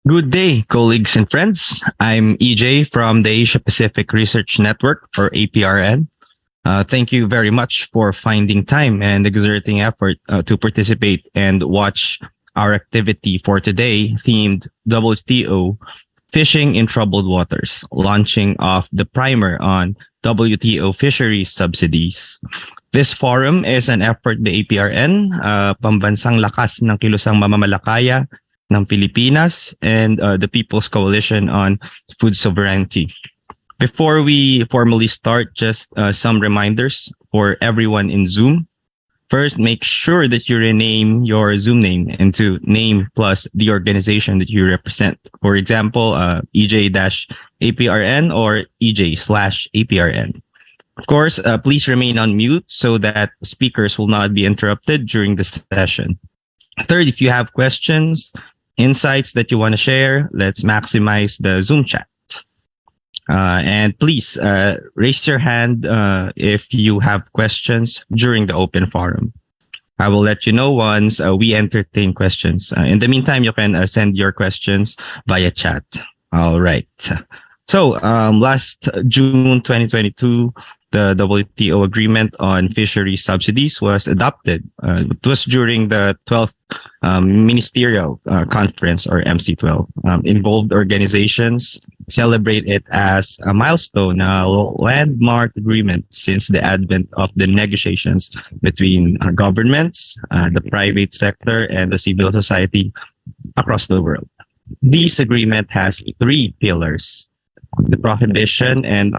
Good day, colleagues and friends. I'm EJ from the Asia Pacific Research Network, or APRN. Thank you very much for finding time and exerting effort to participate and watch our activity for today, themed WTO Fishing in Troubled Waters, launching off the primer on WTO fisheries subsidies. This forum is an effort by APRN, Pambansang Lakas ng Kilusang Mamamalakaya ng Pilipinas, and the People's Coalition on Food Sovereignty. Before we formally start, just some reminders for everyone in Zoom. First, make sure that you rename your Zoom name into name plus the organization that you represent. For example, EJ-APRN or EJ/APRN. Of course, please remain on mute so that speakers will not be interrupted during the session. Third, if you have questions, insights that you want to share, let's maximize the Zoom chat. And please raise your hand if you have questions during the open forum. I will let you know once we entertain questions. In the meantime, you can send your questions via chat. All right. So last June 2022, the WTO agreement on fishery subsidies was adopted. It was during the 12th Ministerial Conference, or MC12. Involved organizations celebrate it as a milestone, a landmark agreement since the advent of the negotiations between governments, the private sector, and the civil society across the world. This agreement has three pillars: the prohibition and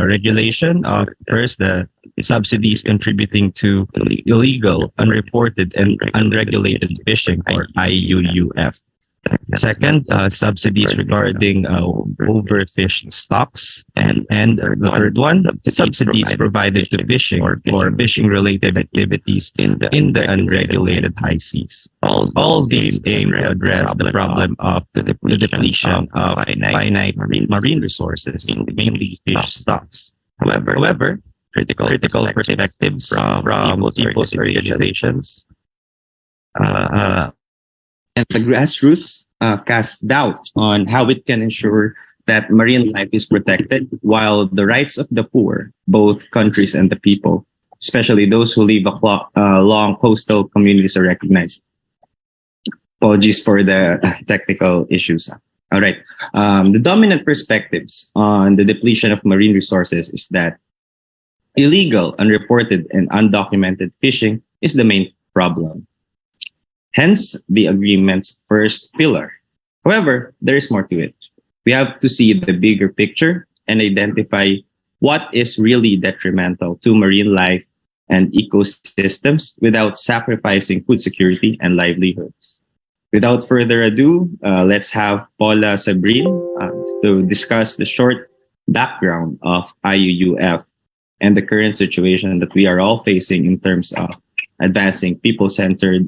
regulation of, first, the subsidies contributing to illegal, unreported, and unregulated fishing, or IUUF. Second, subsidies regarding overfished stocks. And the third one, subsidies provided to fishing or for fishing-related activities in the unregulated high seas. All these aim to address the problem of the depletion of finite marine resources, mainly fish stocks. However, critical perspectives from people's organizations and the grassroots cast doubt on how it can ensure that marine life is protected while the rights of the poor, both countries and the people, especially those who live along coastal communities, are recognized. Apologies for the technical issues. All right. The dominant perspectives on the depletion of marine resources is that illegal, unreported, and undocumented fishing is the main problem. Hence, the agreement's first pillar. However, there is more to it. We have to see the bigger picture and identify what is really detrimental to marine life and ecosystems without sacrificing food security and livelihoods. Without further ado, let's have Paula Sabrin to discuss the short background of IUUF and the current situation that we are all facing in terms of advancing people-centered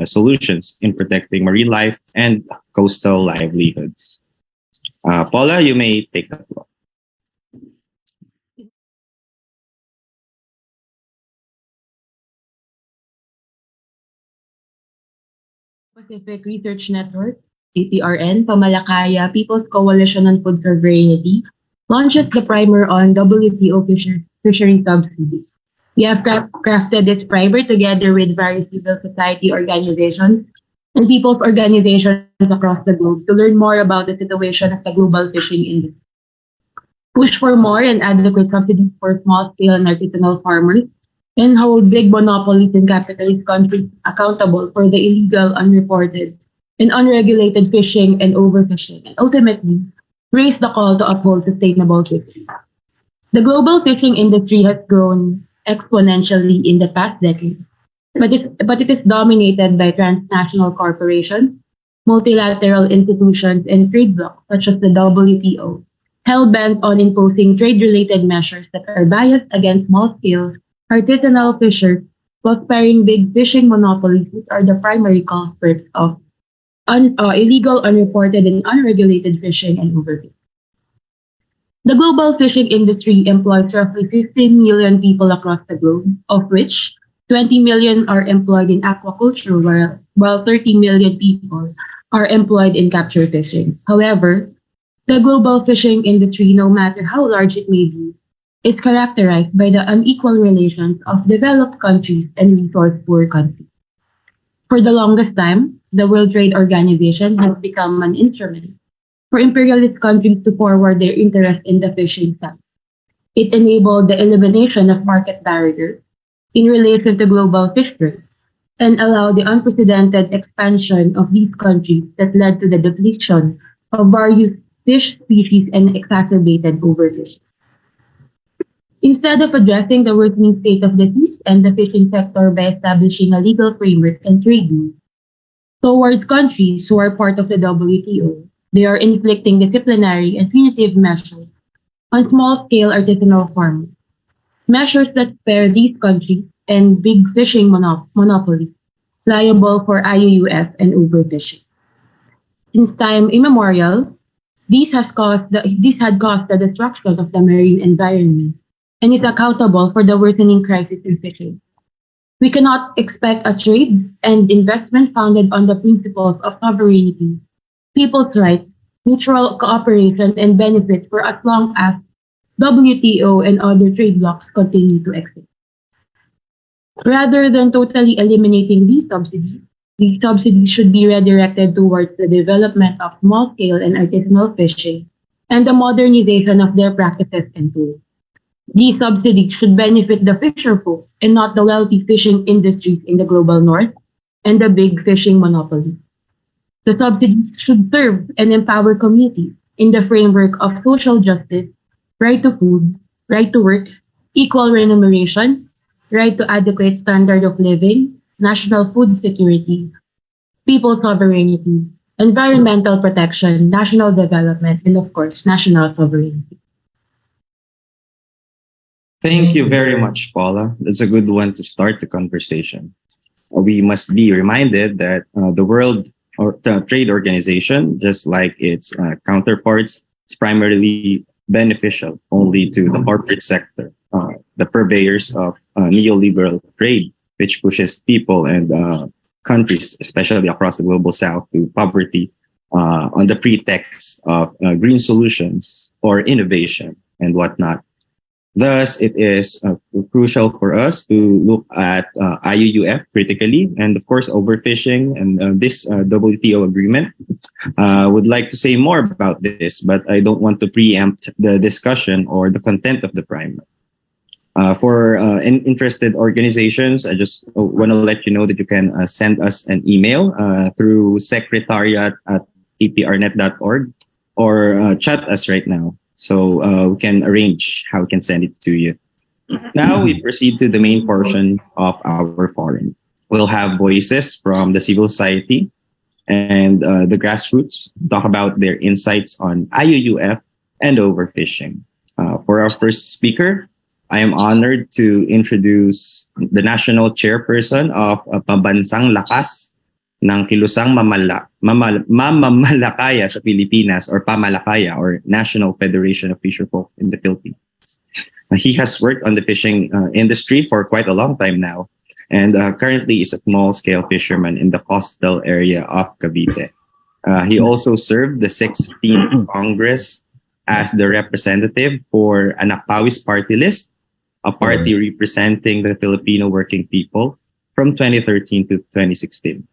solutions in protecting marine life and coastal livelihoods. Paula, you may take the floor. Pacific Research Network, APRN, Pamalakaya, People's Coalition on Food Sovereignty, launches the primer on WTO fishery subsidies. We have crafted this primer together with various civil society organizations and people's organizations across the globe to learn more about the situation of the global fishing industry. Push for more and adequate subsidies for small-scale and artisanal farmers, and hold big monopolies and capitalist countries accountable for the illegal, unreported, and unregulated fishing and overfishing, and ultimately raise the call to uphold sustainable fishing. The global fishing industry has grown exponentially in the past decade, but it is dominated by transnational corporations, multilateral institutions, and trade blocs such as the WTO, hell-bent on imposing trade-related measures that are biased against small-scale, artisanal fishers while sparing big fishing monopolies, which are the primary culprits of illegal, unreported, and unregulated fishing and overfishing. The global fishing industry employs roughly 15 million people across the globe, of which 20 million are employed in aquaculture, while 30 million people are employed in capture fishing. However, the global fishing industry, no matter how large it may be, is characterized by the unequal relations of developed countries and resource-poor countries. For the longest time, the World Trade Organization has become an instrument for imperialist countries to forward their interest in the fishing sector. It enabled the elimination of market barriers in relation to global fish trade and allowed the unprecedented expansion of these countries that led to the depletion of various fish species and exacerbated overfishing. Instead of addressing the worsening state of the seas and the fishing sector by establishing a legal framework and trade rules towards countries who are part of the WTO, they are inflicting disciplinary and punitive measures on small-scale artisanal farmers, measures that spare these countries and big fishing monopolies liable for IUUF and overfishing. Since time immemorial, this had caused the destruction of the marine environment and is accountable for the worsening crisis in fishing. We cannot expect a trade and investment founded on the principles of sovereignty, people's rights, mutual cooperation, and benefits for as long as WTO and other trade blocs continue to exist. Rather than totally eliminating these subsidies should be redirected towards the development of small-scale and artisanal fishing and the modernization of their practices and tools. These subsidies should benefit the fisherfolk and not the wealthy fishing industries in the global north and the big fishing monopolies. The subsidies should serve and empower communities in the framework of social justice, right to food, right to work, equal remuneration, right to adequate standard of living, national food security, people sovereignty, environmental protection, national development, and of course, national sovereignty. Thank you very much, Paula. That's a good one to start the conversation. We must be reminded that the Trade Organization, just like its counterparts, is primarily beneficial only to the corporate sector, the purveyors of neoliberal trade, which pushes people and countries, especially across the global south, to poverty on the pretext of green solutions or innovation and whatnot. Thus, it is crucial for us to look at IUUF critically, and of course, overfishing and this WTO agreement. Would like to say more about this, but I don't want to preempt the discussion or the content of the primer. For interested organizations, I just want to let you know that you can send us an email through secretariat@aprnet.org or chat us right now. So we can arrange how we can send it to you. Now we proceed to the main portion of our forum. We'll have voices from the civil society and the grassroots talk about their insights on IUUF and overfishing. For our first speaker, I am honored to introduce the national chairperson of Pambansang Lakas ng Kilusang Mamamalakaya sa Pilipinas, or PAMALAKAYA, or National Federation of Fisherfolk in the Philippines. He has worked on the fishing industry for quite a long time now, and currently is a small-scale fisherman in the coastal area of Cavite. He also served the 16th Congress as the representative for Anakpawis Party List, a party representing the Filipino working people from 2013 to 2016.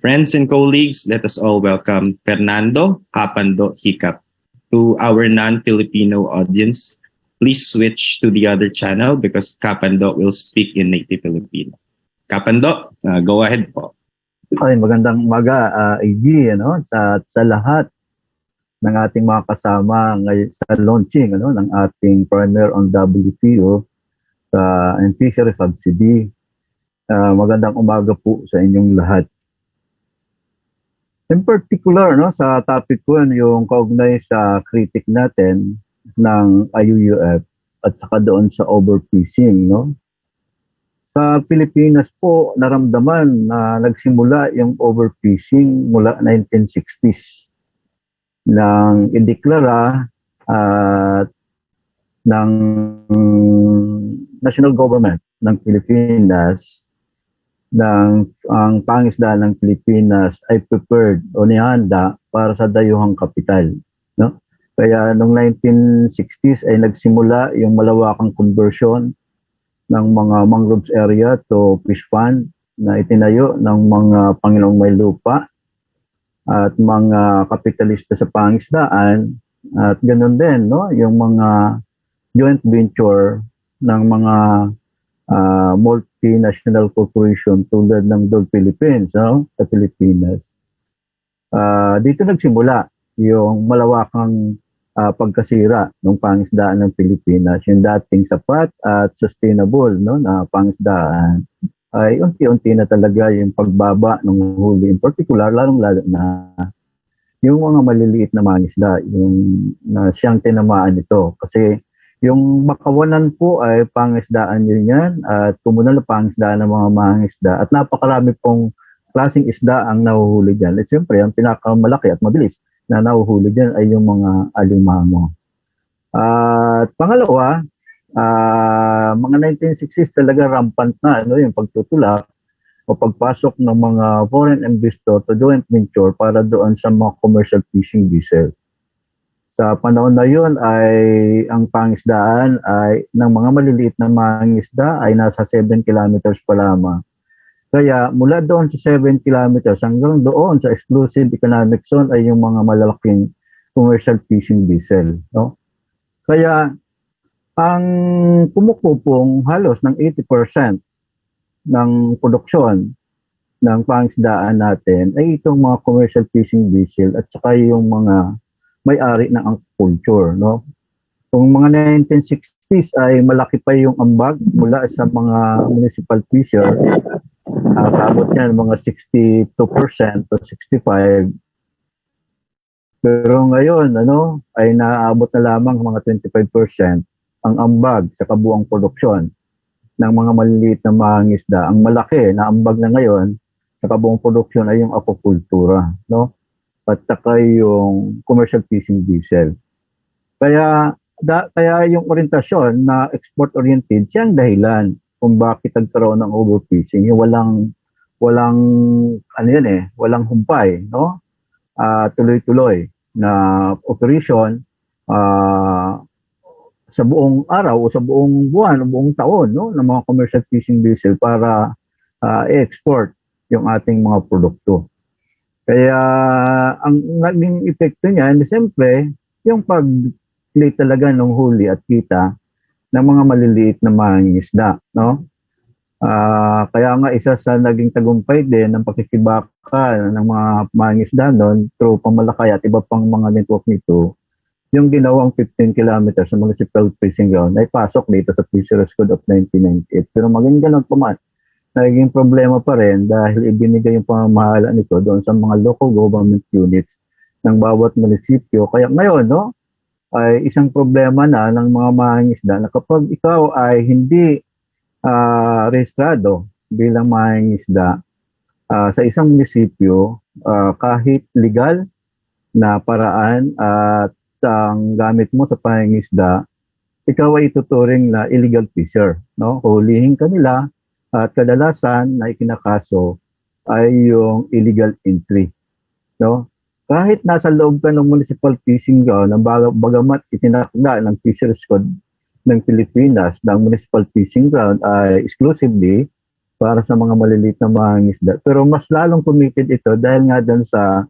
Friends and colleagues, let us all welcome Fernando Capando Hicap. To our non-Filipino audience, please switch to the other channel because Capando will speak in native Filipino. Capando, go ahead po. Ay, magandang umaga, AG, sa lahat ng ating mga kasama ngayon sa launching ng ating primer on WTO and fishery subsidy. Magandang umaga po sa inyong lahat. In particular, sa topic ko, yung kaugnay sa critic natin ng IUUF at saka doon sa overfishing. Sa Pilipinas po, naramdaman na nagsimula yung overfishing mula 1960s nang ideklara ng national government ng Pilipinas ang pangisdaan ng Pilipinas ay prepared o nihanda para sa dayuhang kapital, no? Kaya noong 1960s ay nagsimula yung malawakang conversion ng mga mangroves area to fish pond na itinayo ng mga Panginoong may lupa at mga kapitalista sa pangisdaan, at ganoon din, no, yung mga joint venture ng mga multinational corporation tulad ng Dole Philippines, no, sa Pilipinas. Dito nagsimula yung malawakang pagkasira ng pangisdaan ng Pilipinas. Yung dating sapat at sustainable, no, na pangisdaan ay unti-unti na talaga yung pagbaba ng huli. In particular, lalong-lalo na yung mga maliliit na mangisda, yung siyang tinamaan nito. Kasi yung makawanan po ay pangisdaan yun yan, at kumunal na pangisdaan ng mga mangisda, at napakarami pong klaseng isda ang nahuhuli dyan. At siyempre, ang pinakamalaki at mabilis na nahuhuli dyan ay yung mga alimango. At pangalawa, mga 1960s talaga rampant na, no, yung pagtutulak o pagpasok ng mga foreign investor to joint venture para doon sa mga commercial fishing vessel. Sa panahon na yun ay ang pangisdaan ay ng mga maliliit na mangisda ay nasa 7 kilometers pa lamang. Kaya mula doon sa 7 kilometers hanggang doon sa exclusive economic zone ay yung mga malalaking commercial fishing vessel, no? Kaya ang kumukupong halos ng 80% ng produksyon ng pangisdaan natin ay itong mga commercial fishing vessel at saka yung mga may-ari ng aquaculture, no? Kung mga 1960s ay malaki pa yung ambag mula sa mga municipal fisher, sabot niyan mga 62% to 65%. Pero ngayon, ano, ay naaabot na lamang mga 25% ang ambag sa kabuang produksyon ng mga maliliit na mangisda. Ang malaki na ambag na ngayon sa kabuang produksyon ay yung aquacultura, no? At saka yung commercial fishing vessel. Kaya yung orientasyon na export-oriented, siyang dahilan kung bakit nagkaroon ng overfishing. Yung walang ano yan eh, walang humpay, no? Tuloy-tuloy na operation sa buong araw o sa buong buwan o buong taon, no, ng mga commercial fishing vessel para i-export yung ating mga produkto. Kaya ang naging epekto niyan, siyempre, yung pag-play talaga ng huli at kita ng mga maliliit na mangingisda, no? Kaya nga isa sa naging tagumpay din ng pakikibaka ng mga mangingisda noon through Pamalakaya at iba pang mga network nito, yung ginawang 15 kilometers sa municipal fishing ground ay pasok dito sa Fisheries Code of 1998. Pero maging ganun pa man, naging problema pa rin dahil ibinigay yung pamamahala nito doon sa mga local government units ng bawat munisipyo. Kaya ngayon, no, ay isang problema na ng mga mangingisda na kapag ikaw ay hindi rehistrado bilang mangingisda sa isang munisipyo, kahit legal na paraan at ang gamit mo sa pangingisda, ikaw ay ituturing na illegal fisher, no? Hulihin ka nila at kadalasan na ikinakaso ay yung illegal entry, no? Kahit nasa loob ka ng municipal fishing ground, bagamat itinakda ng Fisheries Code ng Pilipinas na ang municipal fishing ground ay exclusively para sa mga maliliit na mangingisda. Pero mas lalong committed ito dahil nga dun sa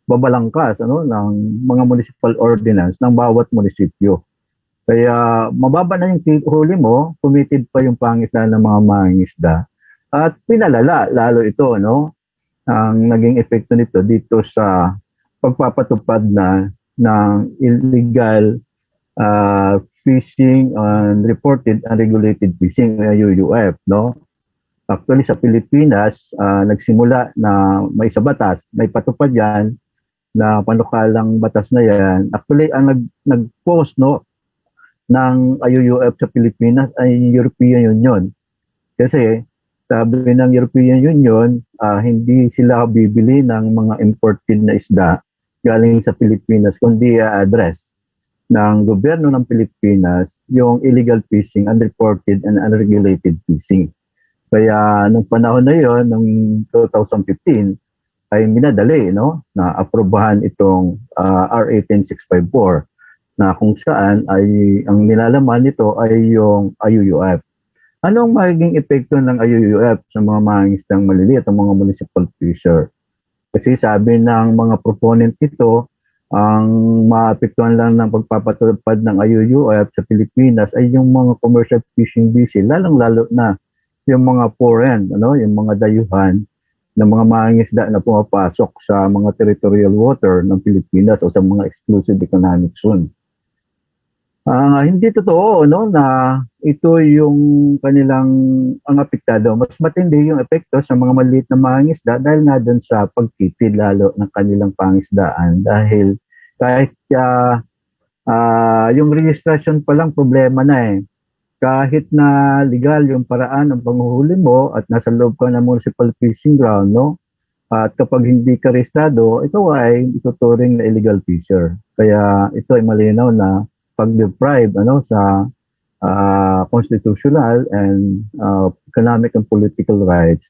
babalangkas, ano, ng mga municipal ordinance ng bawat munisipyo. Kaya mababa na yung huli mo, committed pa yung pangisda ng mga mangingisda. At pinalala lalo ito, no, ang naging epekto nito dito sa pagpapatupad na ng illegal fishing and reported unregulated fishing, IUUF, no? Actually sa Pilipinas, nagsimula na may sa batas, may patupad yan na panukalang batas na yan. Actually, ang nag-post, no, ng IUUF sa Pilipinas ay European Union. Kasi sabi ng European Union, hindi sila bibili ng mga imported na isda galing sa Pilipinas, kundi address ng gobyerno ng Pilipinas yung illegal fishing, unreported and unregulated fishing. Kaya nung panahon na yon, nung 2015, ay minadali, no, na aprobahan itong RA 10654 na kung saan ay ang nilalaman nito ay yung IUUF. Anong magiging epekto ng IUUF sa mga mangingisdang maliliit, ang mga municipal fisher? Kasi sabi ng mga proponent nito, ang maapektuhan lang ng pagpapatupad ng IUUF sa Pilipinas ay yung mga commercial fishing vessel, lalong-lalo na yung mga foreign, ano, yung mga dayuhan ng mga mangingisda na pumapasok sa mga territorial water ng Pilipinas o sa mga exclusive economic zone. Hindi totoo, no, na ito yung kanilang ang apektado. Mas matindi yung epekto sa mga maliit na mangingisda dahil nga doon sa pagtitid lalo ng kanilang pangisdaan. Dahil kahit yung registration pa lang problema na eh. Kahit na legal yung paraan ng panghuhuli mo at nasa loob ka ng municipal fishing ground, no? At kapag hindi ka rehistrado, ito ay ituturing na illegal fisher. Kaya ito ay malinaw na pag-deprive, ano, sa constitutional and economic and political rights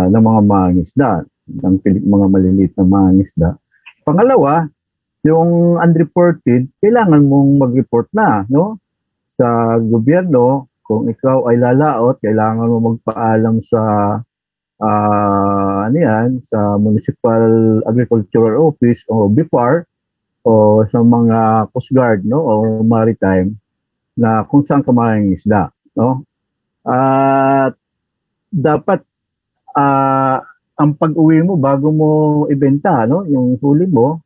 ng mga mangingisda, ng mga maliliit na mangingisda. Pangalawa, yung unreported, kailangan mong mag-report na, no? Sa gobyerno, kung ikaw ay lalaot, kailangan mo magpaalam sa sa Municipal Agricultural Office o BIPAR o sa mga Coast Guard, no, o maritime na kung saan ka mangingisda, no? At dapat ang pag-uwi mo bago mo ibenta, no, yung huli mo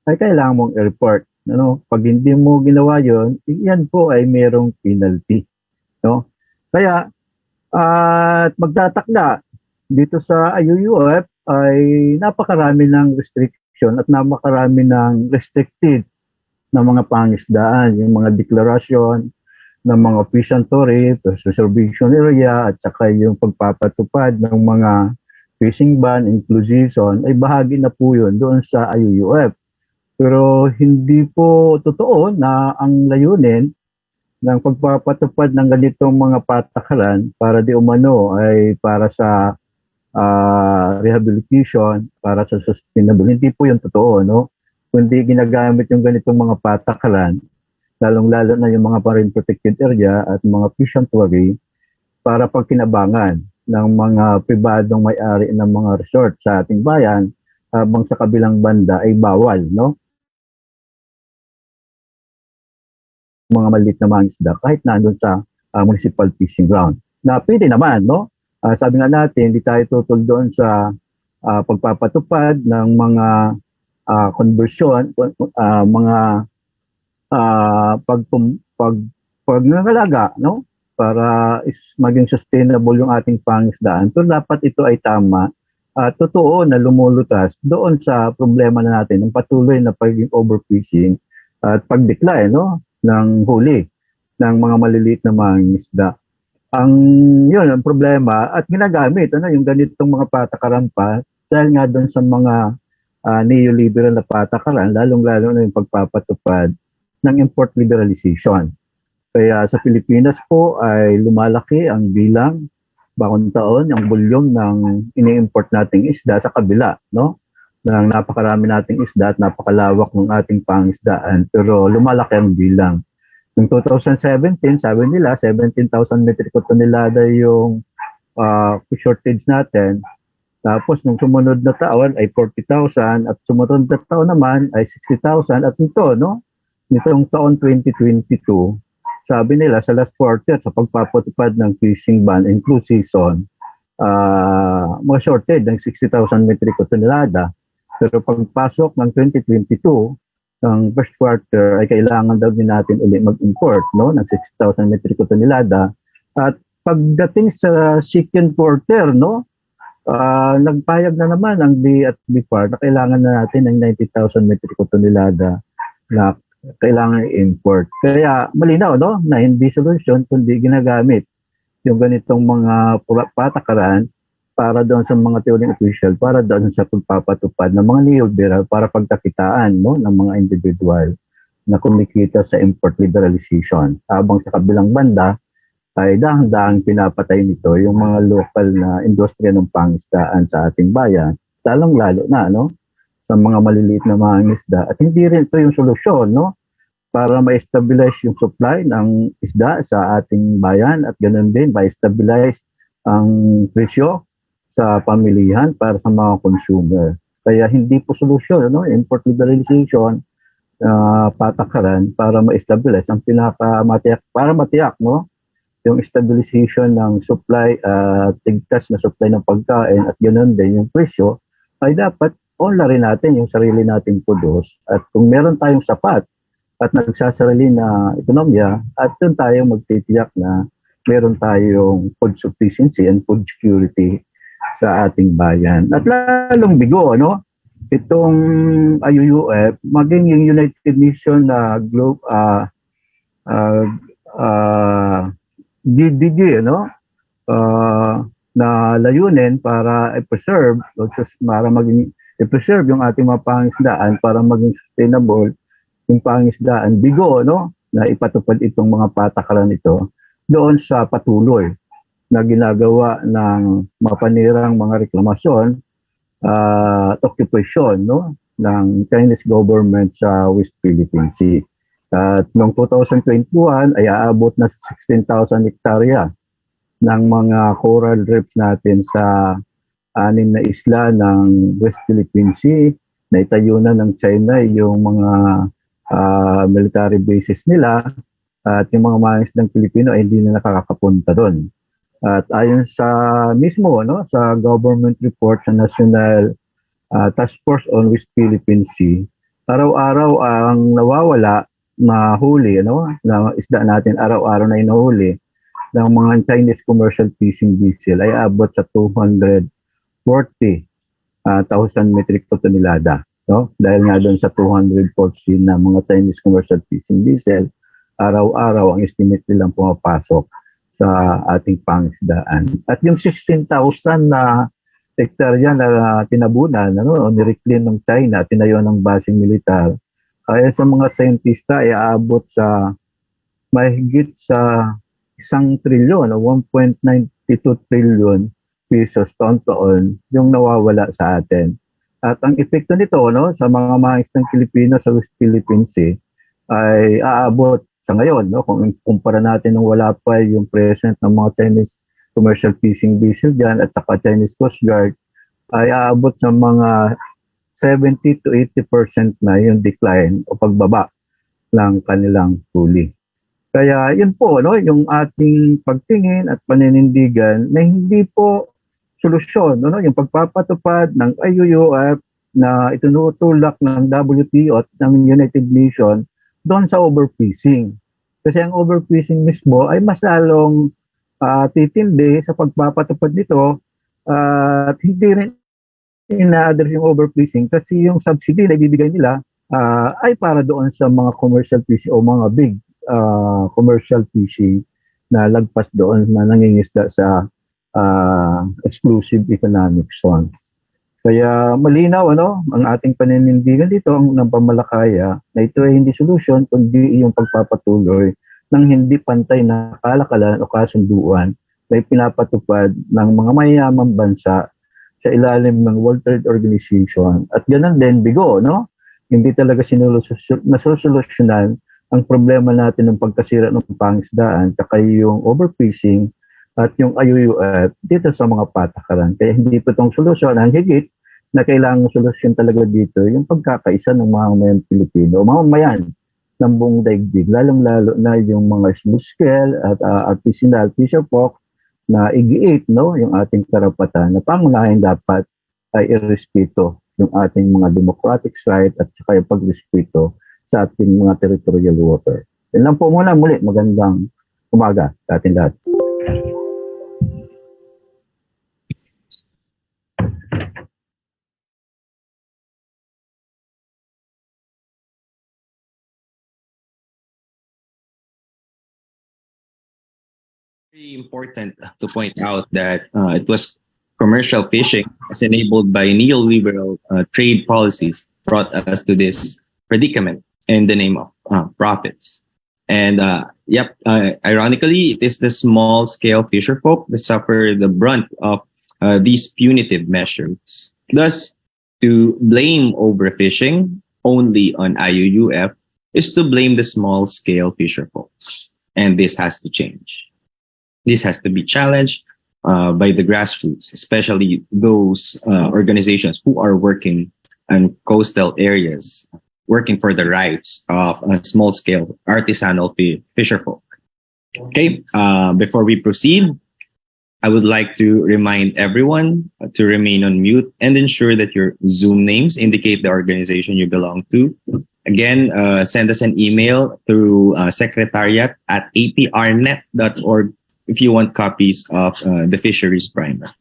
ay kailangan mong i-report. Ano, pag hindi mo ginawa yon, yan po ay mayroong penalty, no? Kaya at magtatakda dito sa IUUF ay napakarami ng restriction at napakarami ng restricted na mga pangisdaan, yung mga deklarasyon ng mga fish and tariff, reservation area, at saka yung pagpapatupad ng mga fishing ban, inclusion, ay bahagi na po yun doon sa IUUF. Pero hindi po totoo na ang layunin ng pagpapatupad ng ganitong mga patakaran para di umano ay para sa rehabilitation, para sa sustainable. Hindi po yung totoo, no? Kundi ginagamit yung ganitong mga patakaran, lalong-lalo na yung mga marine protected area at mga fish sanctuary para pagkinabangan ng mga pribadong may-ari ng mga resort sa ating bayan, habang sa kabilang banda ay bawal, no? Mga maliit na mangisda kahit nandun sa municipal fishing ground. Na pwede naman, no? Sabi nga natin, hindi tayo tutol doon sa pagpapatupad ng mga conversion, mga pagngangalaga, no? Para maging sustainable yung ating pangisdaan. So dapat ito ay tama at totoo na lumulutas doon sa problema na natin, ng patuloy na pagiging overfishing at pag-decline, no, ng huli ng mga maliliit na mangingisda. Yun ang problema at ginagamit, ano, yung ganitong mga patakaran pa dahil nga doon sa mga neoliberal na patakaran, lalong-lalo na yung pagpapatupad ng import liberalization. Kaya sa Pilipinas po ay lumalaki ang bilang bagong taon, ang volume ng ini-import nating isda sa kabila, no? Ng napakarami nating isda at napakalawak ng ating pangisdaan, pero lumalaki ang bilang. Noong 2017, sabi nila 17,000 metric tonelada yung shortage natin. Tapos nung sumunod na taon ay 40,000 at sumunod na taon naman ay 60,000 at ito, no? Nitong taon 2022, sabi nila sa last quarter sa pagpapatupad ng fishing ban include season, mga shortage ng 60,000 metric tonelada. Pero pagpasok ng 2022, ng first quarter ay kailangan daw din natin ulit mag-import, no, ng 6,000 metric tonelada. At pagdating sa second quarter, no, nagpayag na naman ang D at BIPAR na kailangan na natin ng 90,000 metric tonelada na kailangan i-import. Kaya malinaw, no, na hindi solusyon kundi ginagamit yung ganitong mga patakaran para doon sa mga teoring official, para doon sa pagpapatupad ng mga neoliberal para pagkakitaan, no, ng mga individual na kumikita sa import liberalization. Habang sa kabilang banda ay dahang-dahang pinapatay nito yung mga local na industriya ng pangisdaan sa ating bayan, lalong-lalo na sa mga maliliit na mga isda. At hindi rin ito yung solusyon para ma-stabilize yung supply ng isda sa ating bayan at ganoon din ma-stabilize ang presyo sa pamilihan para sa mga consumer. Kaya hindi po solusyon import liberalization, patakaran para ma-stabilize ang pinakamatiyak para matiyak yung stabilization ng supply at tigtas na supply ng pagkain at ganoon din yung presyo, ay dapat onlarin natin yung sarili nating produce. At kung meron tayong sapat at nagsasarili na ekonomiya, at doon tayo magtitiyak na meron tayong food sufficiency and food security sa ating bayan. At lalong bigo, itong IUUF, maging yung United Nations na DDG, na layunin para i-preserve yung ating mga pangisdaan para maging sustainable yung pangisdaan. Bigo, na ipatupad itong mga patakaran ito doon sa patuloy na ginagawa ng mapanirang mga reklamasyon at occupation ng Chinese government sa West Philippine Sea. At noong 2021 ay aabot na sa 16,000 hektarya ng mga coral reefs natin sa 6 na isla ng West Philippine Sea. Naitayo na ng China yung mga military bases nila at yung mga mangisdang Pilipino ay hindi na nakakapunta doon. At ayon sa mismo sa government report sa National Task Force on West Philippine Sea, araw-araw ang nawawala na huli na isda natin, araw-araw na inuhuli ng mga Chinese commercial fishing vessel ay abot sa 240,000 metric tonelada. Dahil nga doon sa 240 na mga Chinese commercial fishing vessel, araw-araw ang estimate nilang pumapasok sa ating pangisdaan. At yung 16,000 na hektarya na tinabunan, nireclaim ng China, tinayo ng basing militar, kaya sa mga scientista ay aabot sa mahigit sa 1 trilyon o 1.92 trillion pesos taon-taon yung nawawala sa atin. At ang epekto nito sa mga mangisdang Pilipino sa West Philippine Sea ay aabot sa ngayon, kung kumpara natin nung wala pa yung present ng mga Chinese commercial fishing vessel dyan at saka Chinese Coast Guard, ay aabot sa mga 70 to 80% na yung decline o pagbaba ng kanilang huli. Kaya yun po, yung ating pagtingin at paninindigan na hindi po solusyon, yung pagpapatupad ng IUUF na itinutulak ng WTO at ng United Nations doon sa overfishing. Kasi ang overfishing mismo ay mas lalong titindi sa pagpapatupad nito at hindi rin ina-address yung overfishing kasi yung subsidy na ibibigay nila ay para doon sa mga commercial fishing o mga big commercial fishing na lagpas doon na nangingisda sa exclusive economic zone. Kaya malinaw ang ating paninindigan dito ng pamalakaya na ito ay hindi solusyon kundi yung pagpapatuloy ng hindi pantay na kalakalan o kasunduan na pinapatupad ng mga mayayamang bansa sa ilalim ng World Trade Organization. At ganoon din bigo, hindi talaga nasosolusyonan ang problema natin ng pagkasira ng pangisdaan saka yung overfishing at yung IUUF dito sa mga patakaran. Kaya hindi po itong solusyon. Ang higit na kailangang solusyon talaga dito yung pagkakaisa ng mga mayan Pilipino, mga mayan ng buong daigdig, lalong-lalo na yung mga small scale at artisanal fisher folk na igiit yung ating karapatan na pangunahin dapat ay irespeto yung ating mga democratic right at saka yung pagrespeto sa ating mga territorial water. Yan lang po muna. Muli, magandang umaga sa ating lahat. Very important to point out that it was commercial fishing as enabled by neoliberal trade policies brought us to this predicament in the name of profits. And ironically, it is the small-scale fisher folk that suffer the brunt of these punitive measures. Thus, to blame overfishing only on IUUF is to blame the small-scale fisher folk. And this has to change. This has to be challenged by the grassroots, especially those organizations who are working in coastal areas, working for the rights of small-scale artisanal fisher folk. Okay, before we proceed, I would like to remind everyone to remain on mute and ensure that your Zoom names indicate the organization you belong to. Again, send us an email through secretariat@aprnet.org if you want copies of the Fisheries Primer.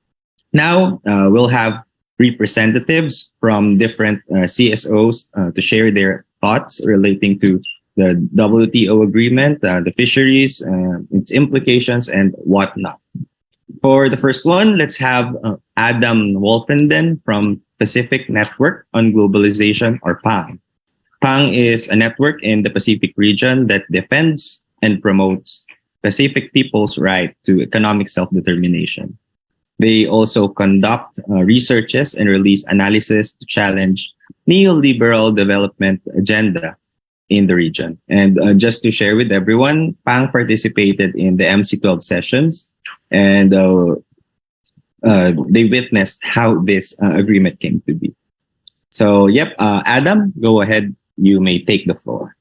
Now, we'll have representatives from different CSOs to share their thoughts relating to the WTO agreement, the fisheries, its implications, and whatnot. For the first one, let's have Adam Wolfenden from Pacific Network on Globalization, or PANG. PANG is a network in the Pacific region that defends and promotes Pacific people's right to economic self-determination. They also conduct researches and release analysis to challenge neoliberal development agenda in the region. And just to share with everyone, PANG participated in the MC12 sessions, and they witnessed how this agreement came to be. So, Adam, go ahead. You may take the floor.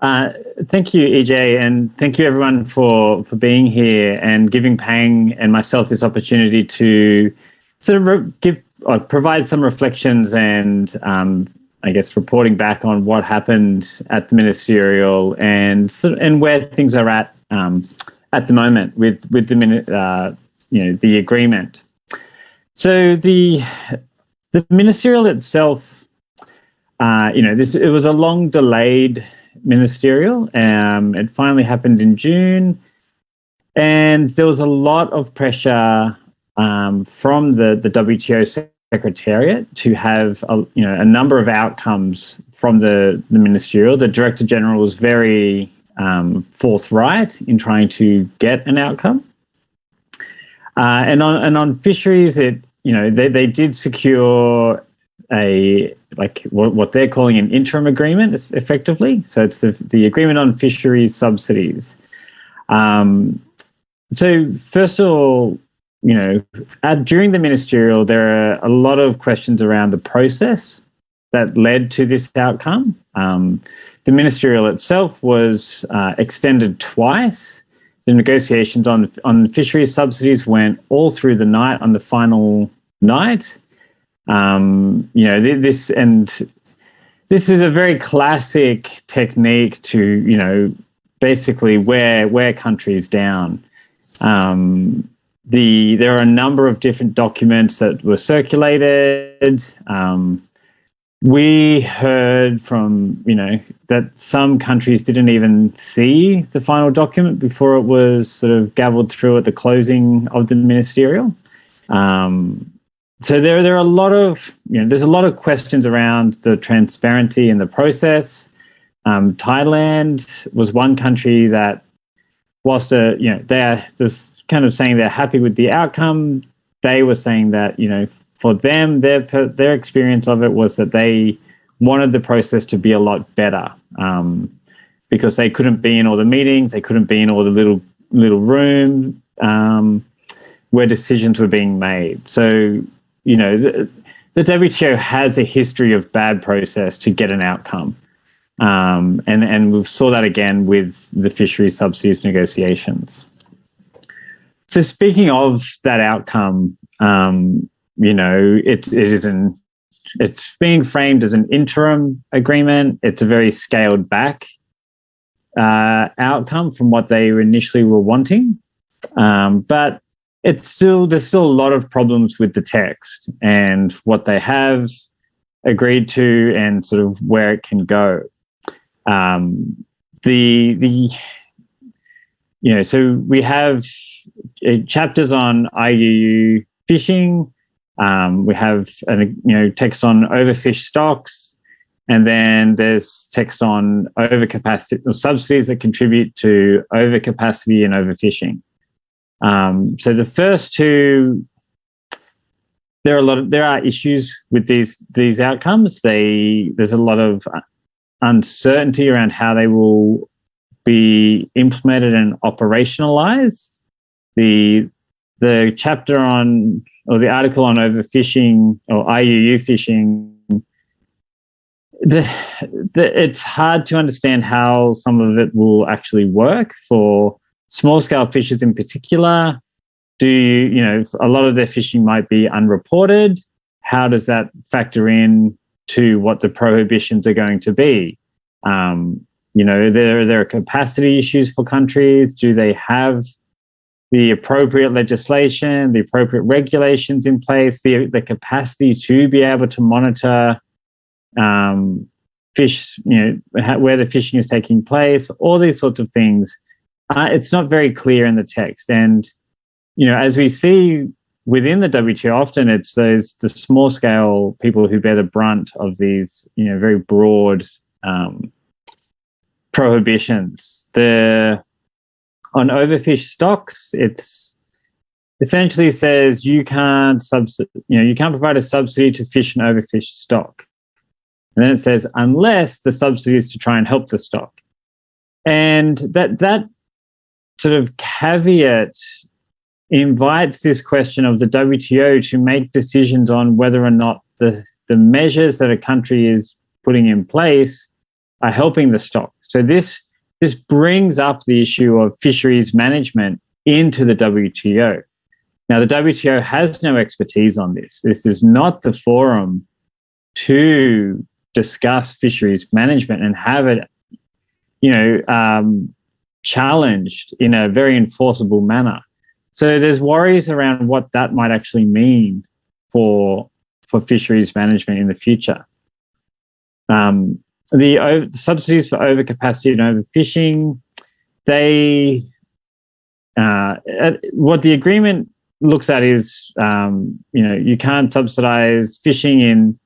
Thank you, EJ, and thank you everyone for being here and giving Pang and myself this opportunity to sort of provide some reflections and I guess reporting back on what happened at the ministerial and where things are at the moment with the agreement. So the ministerial itself, it was a long delayed ministerial. It finally happened in June, and there was a lot of pressure from the WTO Secretariat to have a number of outcomes from the ministerial. The Director General was very forthright in trying to get an outcome, and on fisheries, they did secure what they're calling an interim agreement, effectively. So it's the agreement on fisheries subsidies. So first of all, during the ministerial, there are a lot of questions around the process that led to this outcome. The ministerial itself was extended twice. The negotiations on fisheries subsidies went all through the night on the final night. This is a very classic technique to, basically wear countries down. There are a number of different documents that were circulated. We heard from, that some countries didn't even see the final document before it was sort of gavelled through at the closing of the ministerial. So there are a lot of, there's a lot of questions around the transparency in the process. Thailand was one country that, whilst they're just kind of saying they're happy with the outcome, they were saying that for them, their experience of it was that they wanted the process to be a lot better, because they couldn't be in all the meetings, they couldn't be in all the little rooms where decisions were being made. So the WTO has a history of bad process to get an outcome. And we saw that again with the fisheries subsidies negotiations. So speaking of that outcome, it's being framed as an interim agreement. It's a very scaled back outcome from what they initially were wanting. But there's still a lot of problems with the text and what they have agreed to and sort of where it can go. So we have chapters on IUU fishing. We have text on overfish stocks. And then there's text on overcapacity, subsidies that contribute to overcapacity and overfishing. So the first two, there are issues with these outcomes. There's a lot of uncertainty around how they will be implemented and operationalized. The chapter on, or the article on overfishing or IUU fishing, it's hard to understand how some of it will actually work for small scale fishers in particular. A lot of their fishing might be unreported. How does that factor in to what the prohibitions are going to be? There are capacity issues for countries. Do they have the appropriate legislation, the appropriate regulations in place, the capacity to be able to monitor fish, where the fishing is taking place, all these sorts of things. It's not very clear in the text. And, as we see within the WTO, often it's the small scale people who bear the brunt of these, very broad prohibitions. On overfish stocks, it's essentially says you can't provide a subsidy to fish an overfish stock. And then it says, unless the subsidy is to try and help the stock. And that sort of caveat invites this question of the WTO to make decisions on whether or not the measures that a country is putting in place are helping the stock. So this brings up the issue of fisheries management into the WTO. Now, the WTO has no expertise on this. This is not the forum to discuss fisheries management and have it, challenged in a very enforceable manner. So there's worries around what that might actually mean for fisheries management in the future. The subsidies for overcapacity and overfishing, what the agreement looks at is, you can't subsidize fishing in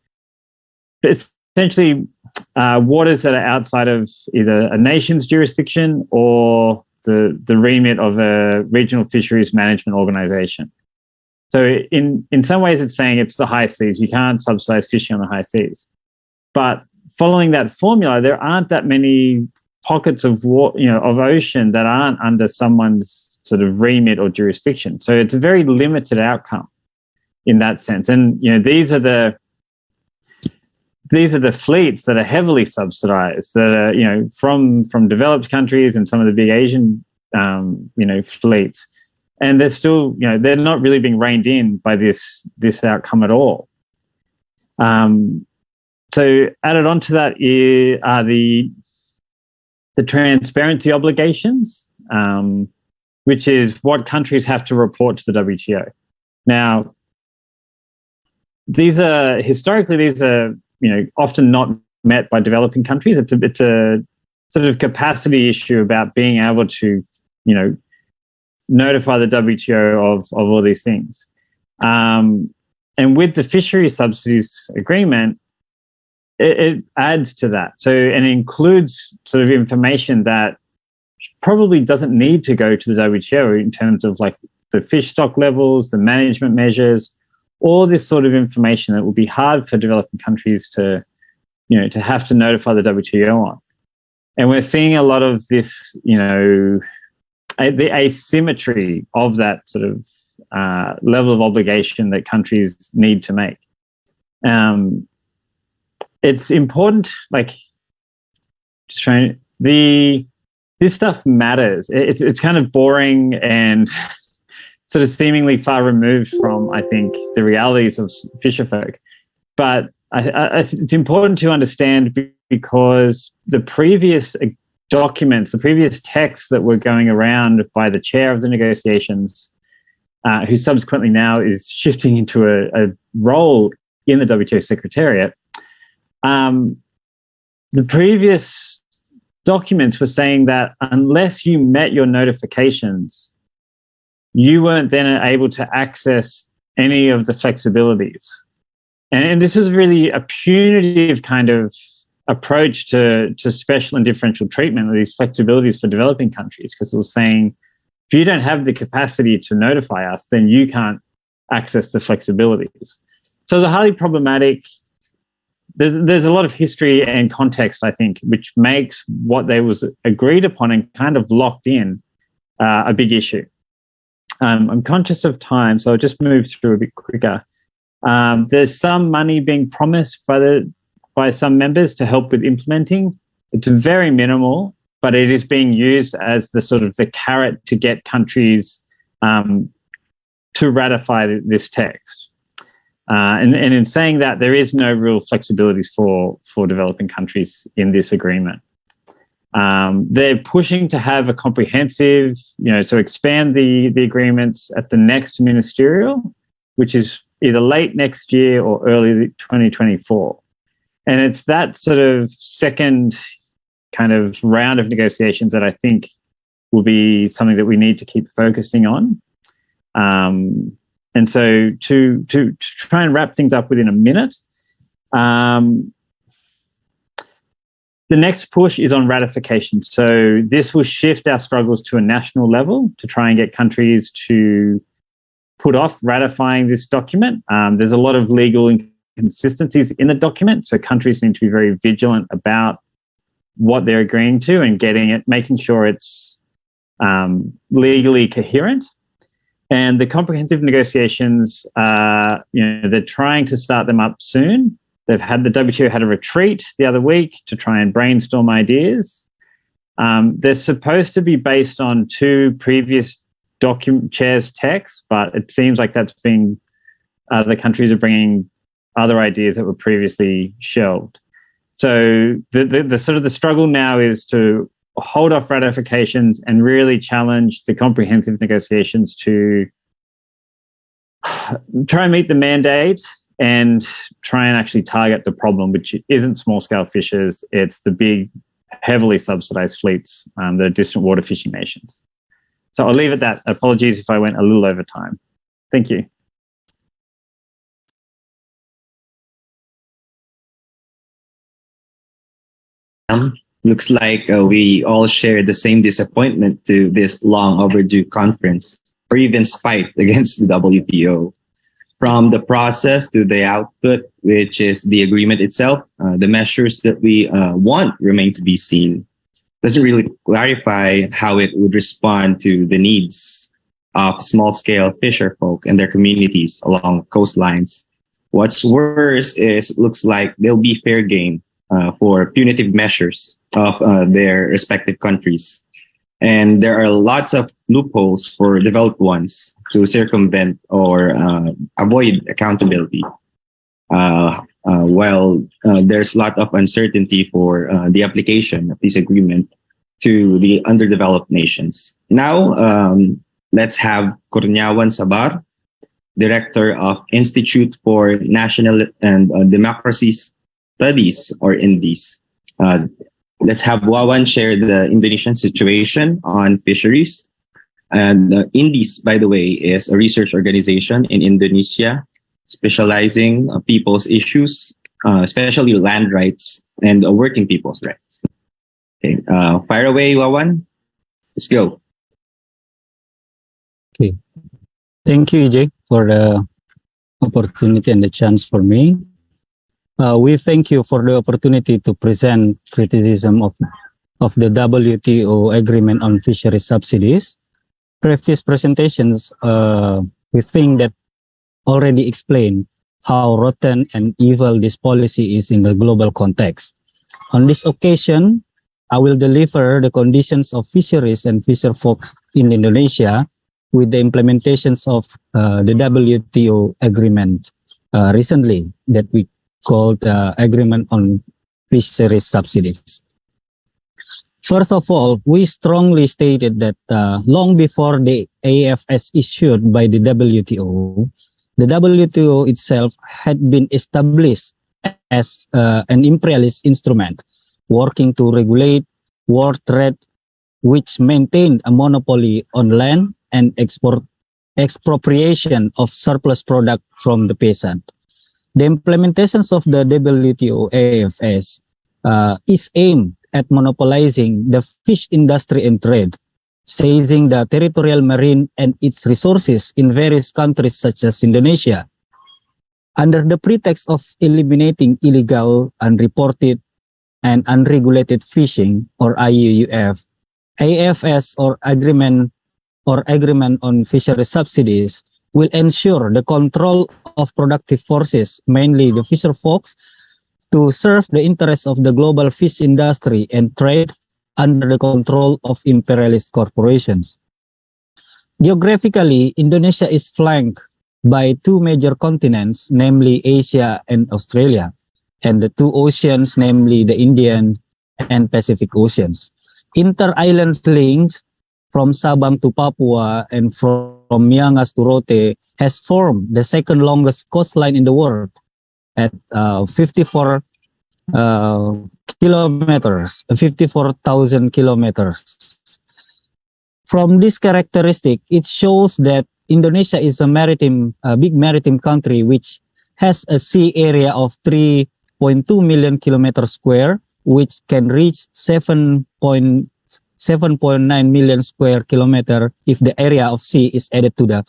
essentially waters that are outside of either a nation's jurisdiction or the remit of a regional fisheries management organization. So in some ways it's saying it's the high seas. You can't subsidize fishing on the high seas. But following that formula, there aren't that many pockets of of ocean that aren't under someone's sort of remit or jurisdiction. So it's a very limited outcome in that sense. And these are the fleets that are heavily subsidized, that are from developed countries and some of the big Asian fleets, and they're still they're not really being reined in by this outcome at all. So added on to that are the transparency obligations, which is what countries have to report to the WTO. Now, these are often not met by developing countries. It's a sort of capacity issue about being able to notify the WTO of all these things. And with the fishery subsidies agreement, it adds to that. So, and it includes sort of information that probably doesn't need to go to the WTO in terms of like the fish stock levels, the management measures, all this sort of information that will be hard for developing countries to have to notify the WTO on. And we're seeing a lot of this, the asymmetry of that sort of level of obligation that countries need to make. It's important, this stuff matters. It's kind of boring and sort of seemingly far removed from, I think, the realities of fisherfolk. But it's important to understand because the previous documents, the previous texts that were going around by the chair of the negotiations, who subsequently now is shifting into a role in the WTO Secretariat, the previous documents were saying that unless you met your notifications, you weren't then able to access any of the flexibilities. And this was really a punitive kind of approach to special and differential treatment of these flexibilities for developing countries, because it was saying, if you don't have the capacity to notify us, then you can't access the flexibilities. So it's a highly problematic. There's a lot of history and context, I think, which makes what they was agreed upon and kind of locked in a big issue. I'm conscious of time, so I'll just move through a bit quicker. There's some money being promised by some members to help with implementing. It's very minimal, but it is being used as the sort of the carrot to get countries to ratify this text. And in saying that, there is no real flexibilities for developing countries in this agreement. They're pushing to have a comprehensive, so expand the agreements at the next ministerial, which is either late next year or early 2024. And it's that sort of second kind of round of negotiations that I think will be something that we need to keep focusing on. And so to try and wrap things up within a minute, the next push is on ratification. So this will shift our struggles to a national level to try and get countries to put off ratifying this document. There's a lot of legal inconsistencies in the document, so countries need to be very vigilant about what they're agreeing to and getting it, making sure it's legally coherent. And the comprehensive negotiations, they're trying to start them up soon. The WTO had a retreat the other week to try and brainstorm ideas. They're supposed to be based on two previous chairs' texts, but it seems like that's being, the countries are bringing other ideas that were previously shelved. So the sort of the struggle now is to hold off ratifications and really challenge the comprehensive negotiations to try and meet the mandate and try and actually target the problem, which isn't small-scale fishers. It's the big, heavily subsidized fleets, the distant water fishing nations. So I'll leave it at that. Apologies if I went a little over time. Thank you. Looks like we all share the same disappointment to this long overdue conference, or even spite against the WTO. From the process to the output, which is the agreement itself, the measures that we want remain to be seen. Doesn't really clarify how it would respond to the needs of small-scale fisher folk and their communities along coastlines. What's worse is it looks like there'll be fair game for punitive measures of their respective countries. And there are lots of loopholes for developed ones to circumvent or avoid accountability. While there's a lot of uncertainty for the application of this agreement to the underdeveloped nations. Now, let's have Kurniawan Sabar, Director of Institute for National and Democracy Studies, or INDIS. Let's have Wawan share the Indonesian situation on fisheries. And INDIS, by the way, is a research organization in Indonesia specializing on people's issues, especially land rights and working people's rights. Okay, fire away, Wawan. Let's go. Okay. Thank you, EJ, for the opportunity and the chance for me. We thank you for the opportunity to present criticism of the WTO agreement on fishery subsidies. Previous presentations, we think that already explained how rotten and evil this policy is in the global context. On this occasion, I will deliver the conditions of fisheries and fisher folks in Indonesia with the implementations of the WTO agreement recently that we called the Agreement on Fisheries Subsidies. First of all, we strongly stated that long before the AFS issued by the WTO itself had been established as an imperialist instrument working to regulate world trade, which maintained a monopoly on land and expropriation of surplus product from the peasant. The implementations of the WTO AFS is aimed at monopolizing the fish industry and trade, seizing the territorial marine and its resources in various countries such as Indonesia. Under the pretext of eliminating illegal, unreported, and unregulated fishing, or IUUF, AFS or agreement on fishery subsidies will ensure the control of productive forces, mainly the fisher folks, to serve the interests of the global fish industry and trade under the control of imperialist corporations. Geographically, Indonesia is flanked by two major continents, namely Asia and Australia, and the two oceans, namely the Indian and Pacific Oceans. Inter-island links from Sabang to Papua and from Miangas to Rote has formed the second longest coastline in the world at 54 kilometers, 54,000 kilometers. From this characteristic, it shows that Indonesia is a big maritime country which has a sea area of 3.2 million kilometers square, which can reach 7.9 million square kilometer if the area of sea is added to the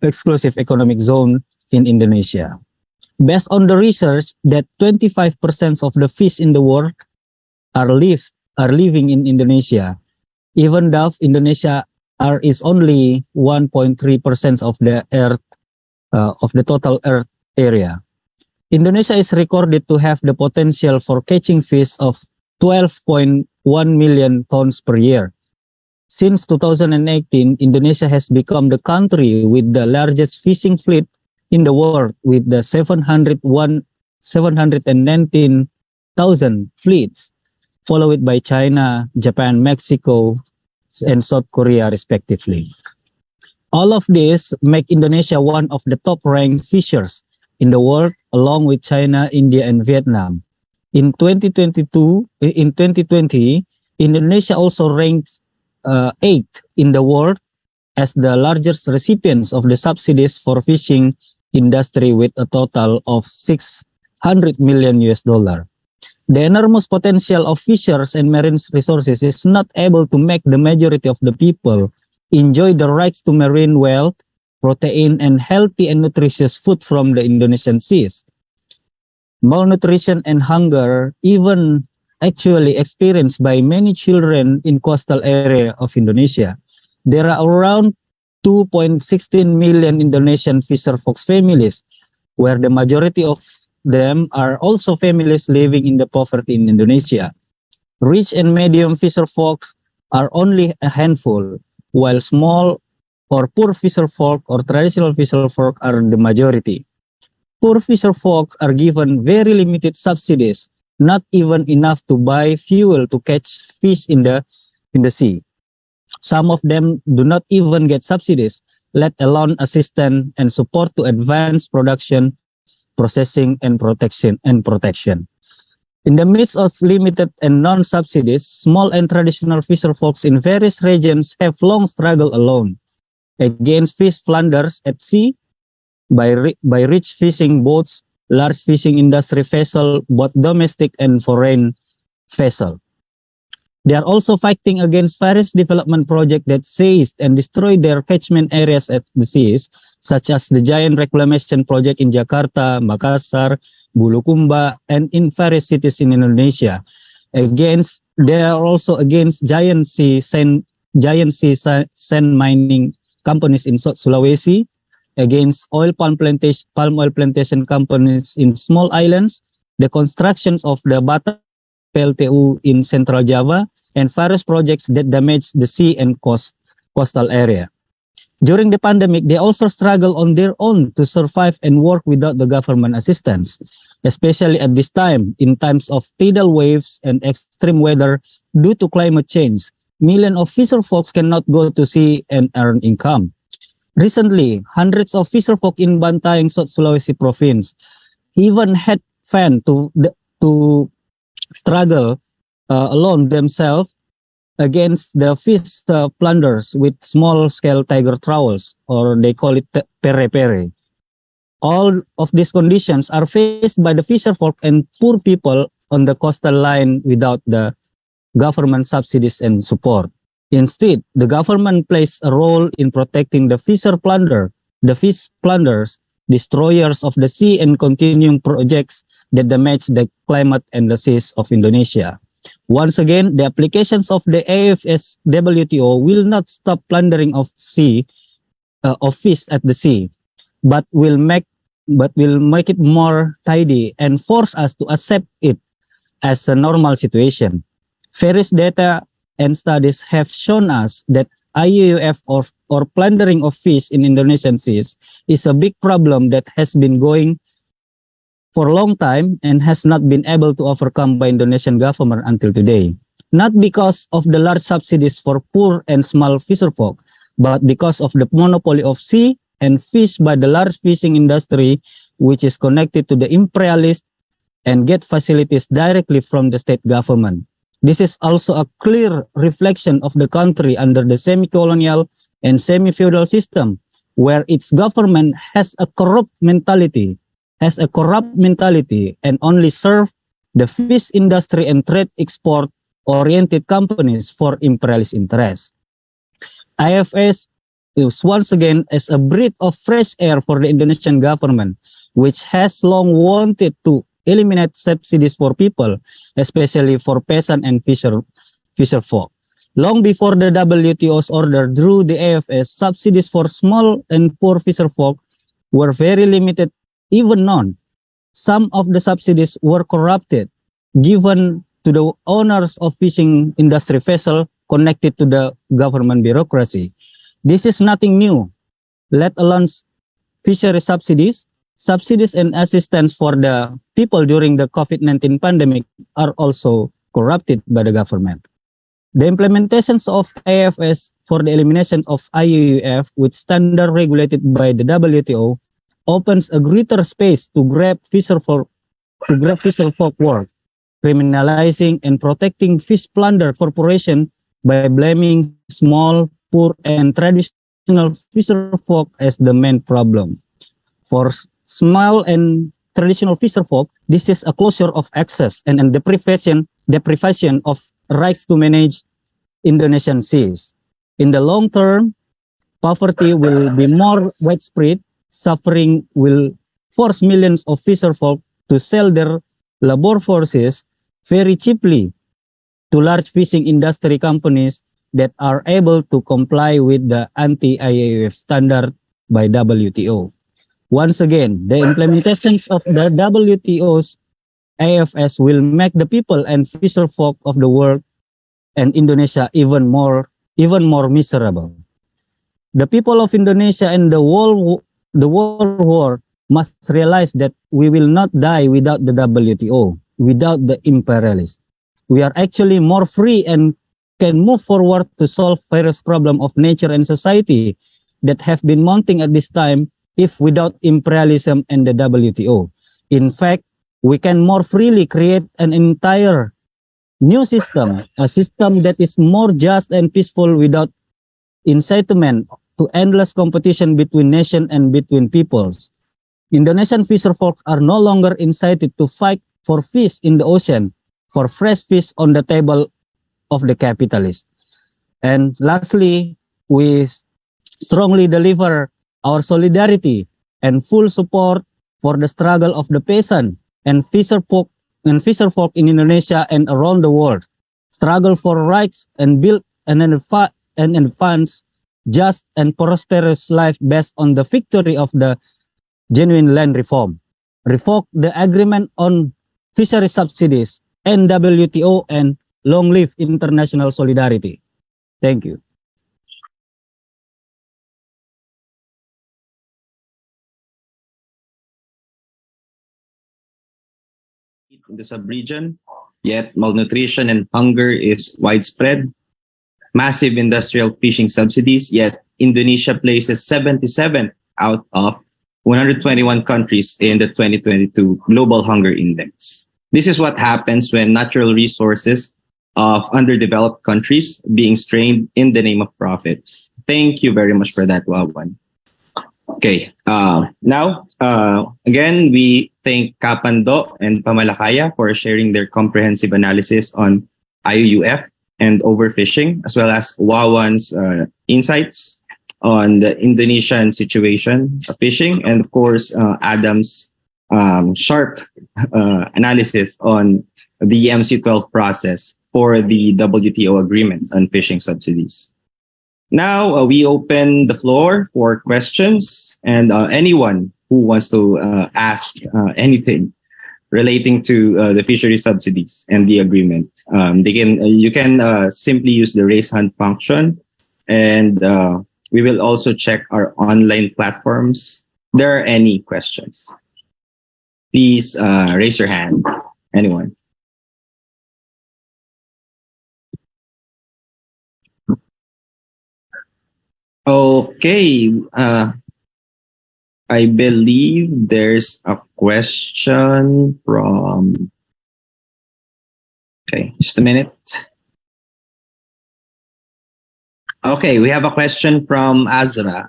exclusive economic zone in Indonesia. Based on the research that 25% of the fish in the world are living in Indonesia, even though Indonesia is only 1.3% of the earth of the total earth area. Indonesia is recorded to have the potential for catching fish of 12.1 million tons per year. Since 2018, Indonesia has become the country with the largest fishing fleet in the world, with the 719,000 fleets, followed by China, Japan, Mexico, and South Korea, respectively. All of this make Indonesia one of the top-ranked fishers in the world, along with China, India, and Vietnam. In 2020, Indonesia also ranks 8th in the world as the largest recipients of the subsidies for fishing industry, with a total of $600 million. The enormous potential of fishers and marine resources is not able to make the majority of the people enjoy the rights to marine wealth, protein, and healthy and nutritious food from the Indonesian seas. Malnutrition and hunger even actually experienced by many children in coastal area of Indonesia. There are around 2.16 million Indonesian fisher folks families, where the majority of them are also families living in the poverty in Indonesia. Rich and medium fisher folks are only a handful, while small or poor fisher folk or traditional fisher folk are the majority. Poor fisher folks are given very limited subsidies, not even enough to buy fuel to catch fish in the sea. Some of them do not even get subsidies, let alone assistance and support to advance production, processing, and protection. In the midst of limited and non-subsidies, small and traditional fisher folks in various regions have long struggled alone against fish plunders at sea by rich fishing boats, large fishing industry vessels, both domestic and foreign vessels. They are also fighting against various development projects that seized and destroyed their catchment areas at the seas, such as the giant reclamation project in Jakarta, Makassar, Bulukumba, and in various cities in Indonesia. They are also against giant sea sand mining companies in Sulawesi, against palm oil plantation companies in small islands, the construction of the Batam PLTU in Central Java, and various projects that damage the sea and coastal area. During the pandemic, they also struggle on their own to survive and work without the government assistance, especially at this time, in times of tidal waves and extreme weather due to climate change. Millions of fisher folks cannot go to sea and earn income. Recently, hundreds of fisher folk in Bantaeng, South Sulawesi province even had fan to struggle alone themselves against the fish plunders with small-scale tiger trawls, or they call it pere-pere. All of these conditions are faced by the fisher folk and poor people on the coastal line without the government subsidies and support. Instead, the government plays a role in protecting the fish plunderers, destroyers of the sea, and continuing projects that damage the climate and the seas of Indonesia. Once again, the applications of the AFS WTO will not stop plundering of fish at the sea, but will make it more tidy and force us to accept it as a normal situation. Various data and studies have shown us that IUUF or plundering of fish in Indonesian seas is a big problem that has been going for a long time and has not been able to overcome by Indonesian government until today. Not because of the large subsidies for poor and small fisherfolk, but because of the monopoly of sea and fish by the large fishing industry, which is connected to the imperialist and get facilities directly from the state government. This is also a clear reflection of the country under the semi-colonial and semi-feudal system, where its government has a corrupt mentality and only serve the fish industry and trade export-oriented companies for imperialist interests. IFS is once again as a breath of fresh air for the Indonesian government, which has long wanted to eliminate subsidies for people, especially for peasant and fisherfolk. Long before the WTO's order drew the AFS, subsidies for small and poor fisherfolk were very limited, even none. Some of the subsidies were corrupted, given to the owners of fishing industry vessels connected to the government bureaucracy. This is nothing new, let alone fishery subsidies. Subsidies and assistance for the people during the COVID-19 pandemic are also corrupted by the government. The implementations of AFS for the elimination of IUUF with standard regulated by the WTO opens a greater space to grab fisherfolk work, criminalizing and protecting fish plunder corporation by blaming small, poor, and traditional fisherfolk as the main problem. For small and traditional fisherfolk, this is a closure of access and deprivation of rights to manage Indonesian seas. In the long term, poverty will be more widespread. Suffering will force millions of fisherfolk to sell their labor forces very cheaply to large fishing industry companies that are able to comply with the anti-IUUF standard by WTO. Once again, the implementations of the WTO's AFS will make the people and fisherfolk of the world and Indonesia even more miserable. The people of Indonesia and the world war must realize that we will not die without the WTO, without the imperialists. We are actually more free and can move forward to solve various problems of nature and society that have been mounting at this time if without imperialism and the WTO. In fact, we can more freely create an entire new system, a system that is more just and peaceful without incitement to endless competition between nations and between peoples. Indonesian fisherfolk are no longer incited to fight for fish in the ocean, for fresh fish on the table of the capitalists. And lastly, we strongly deliver our solidarity and full support for the struggle of the peasant and fisherfolk in Indonesia and around the world. Struggle for rights and build and advance just and prosperous life based on the victory of the genuine land reform. Revoke the agreement on fishery subsidies and WTO, and long live international solidarity. Thank you. In the sub-region, yet malnutrition and hunger is widespread. Massive industrial fishing subsidies, yet Indonesia places 77th out of 121 countries in the 2022 Global Hunger Index. This is what happens when natural resources of underdeveloped countries being strained in the name of profits. Thank you very much for that, Wawan. Okay, now, again, we thank Kapando and Pamalakaya for sharing their comprehensive analysis on IUUF and overfishing, as well as Wawan's insights on the Indonesian situation of fishing, and of course, Adam's sharp analysis on the MC12 process for the WTO agreement on fishing subsidies. Now, we open the floor for questions, and anyone who wants to ask anything relating to the fishery subsidies and the agreement, you can simply use the raise hand function, and we will also check our online platforms. There are any questions, please raise your hand. Anyone? Okay. I believe there's a question from... Okay, just a minute. Okay, we have a question from Azra.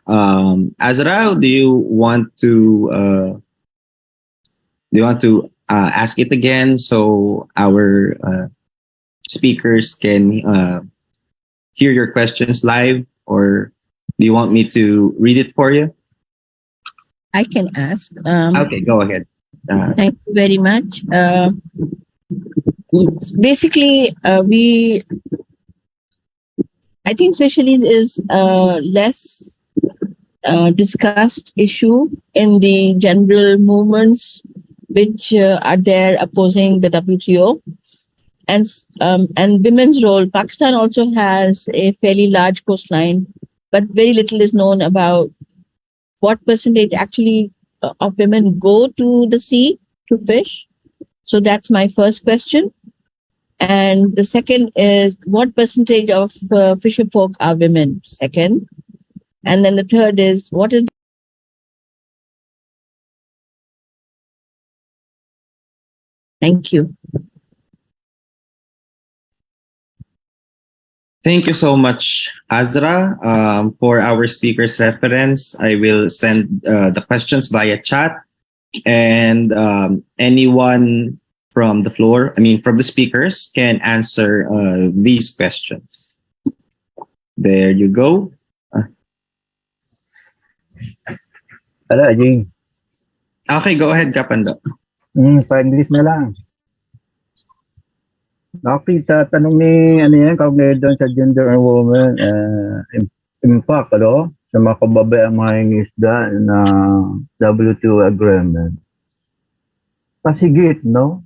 Azra, do you want to ask it again so our speakers can hear your questions live, or do you want me to read it for you? I can ask. Okay, go ahead. Thank you very much. Basically, I think fisheries is a less discussed issue in the general movements which are there opposing the WTO. And women's role. Pakistan also has a fairly large coastline, but very little is known about what percentage actually of women go to the sea to fish. So that's my first question. And the second is, what percentage of fisher folk are women? Second. And then the third is, what is... Thank you. Thank you so much, Azra. For our speaker's reference, I will send the questions via chat, and anyone from the floor, from the speakers, can answer these questions. There you go. Ala, Jing. Okay, go ahead, Kapando. Pa-English na lang. Okay, sa tanong ni, kaugnay doon sa gender and woman, impact, sa mga kababayang mga isda na WTO agreement. Pasigit, no?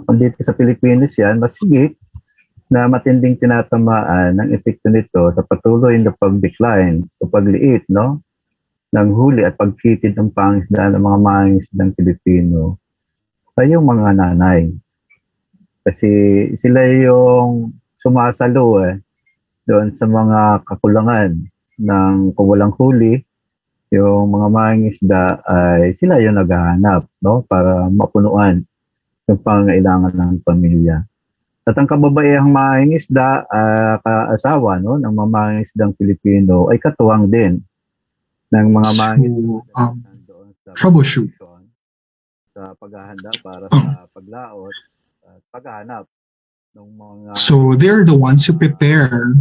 Kung dito sa Pilipinas yan, masigit na matinding tinatamaan ng epekto nito sa patuloy na pag-decline o pagliit, no? Ng huli at pagkitid ng pangisda ng mga mangingisdang Pilipino ay yung mga nanay. Kasi sila yung sumasalo doon sa mga kakulangan ng kung walang huli, yung mga mangingisda ay sila yung naghahanap, no, para mapunuan yung pangangailangan ng pamilya. At ang kababaihang mangingisda, kaasawa, no, ng mga mangingisdang Pilipino ay katuwang din ng mga mangingisda doon sa troubleshoot sa paghahanda para sa paglaot. Paghahanap ng mga, so they're the ones who prepare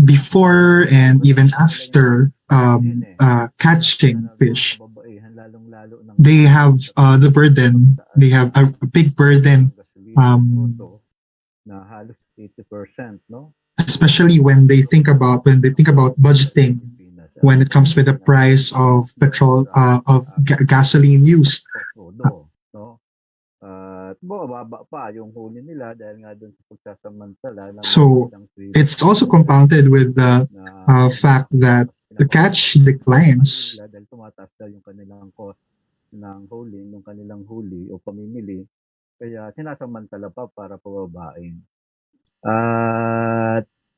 before and even after catching fish. They have the burden. They have a big burden, especially when they think about budgeting when it comes with the price of petrol, of gasoline used. So it's also compounded with the fact that the catch declines.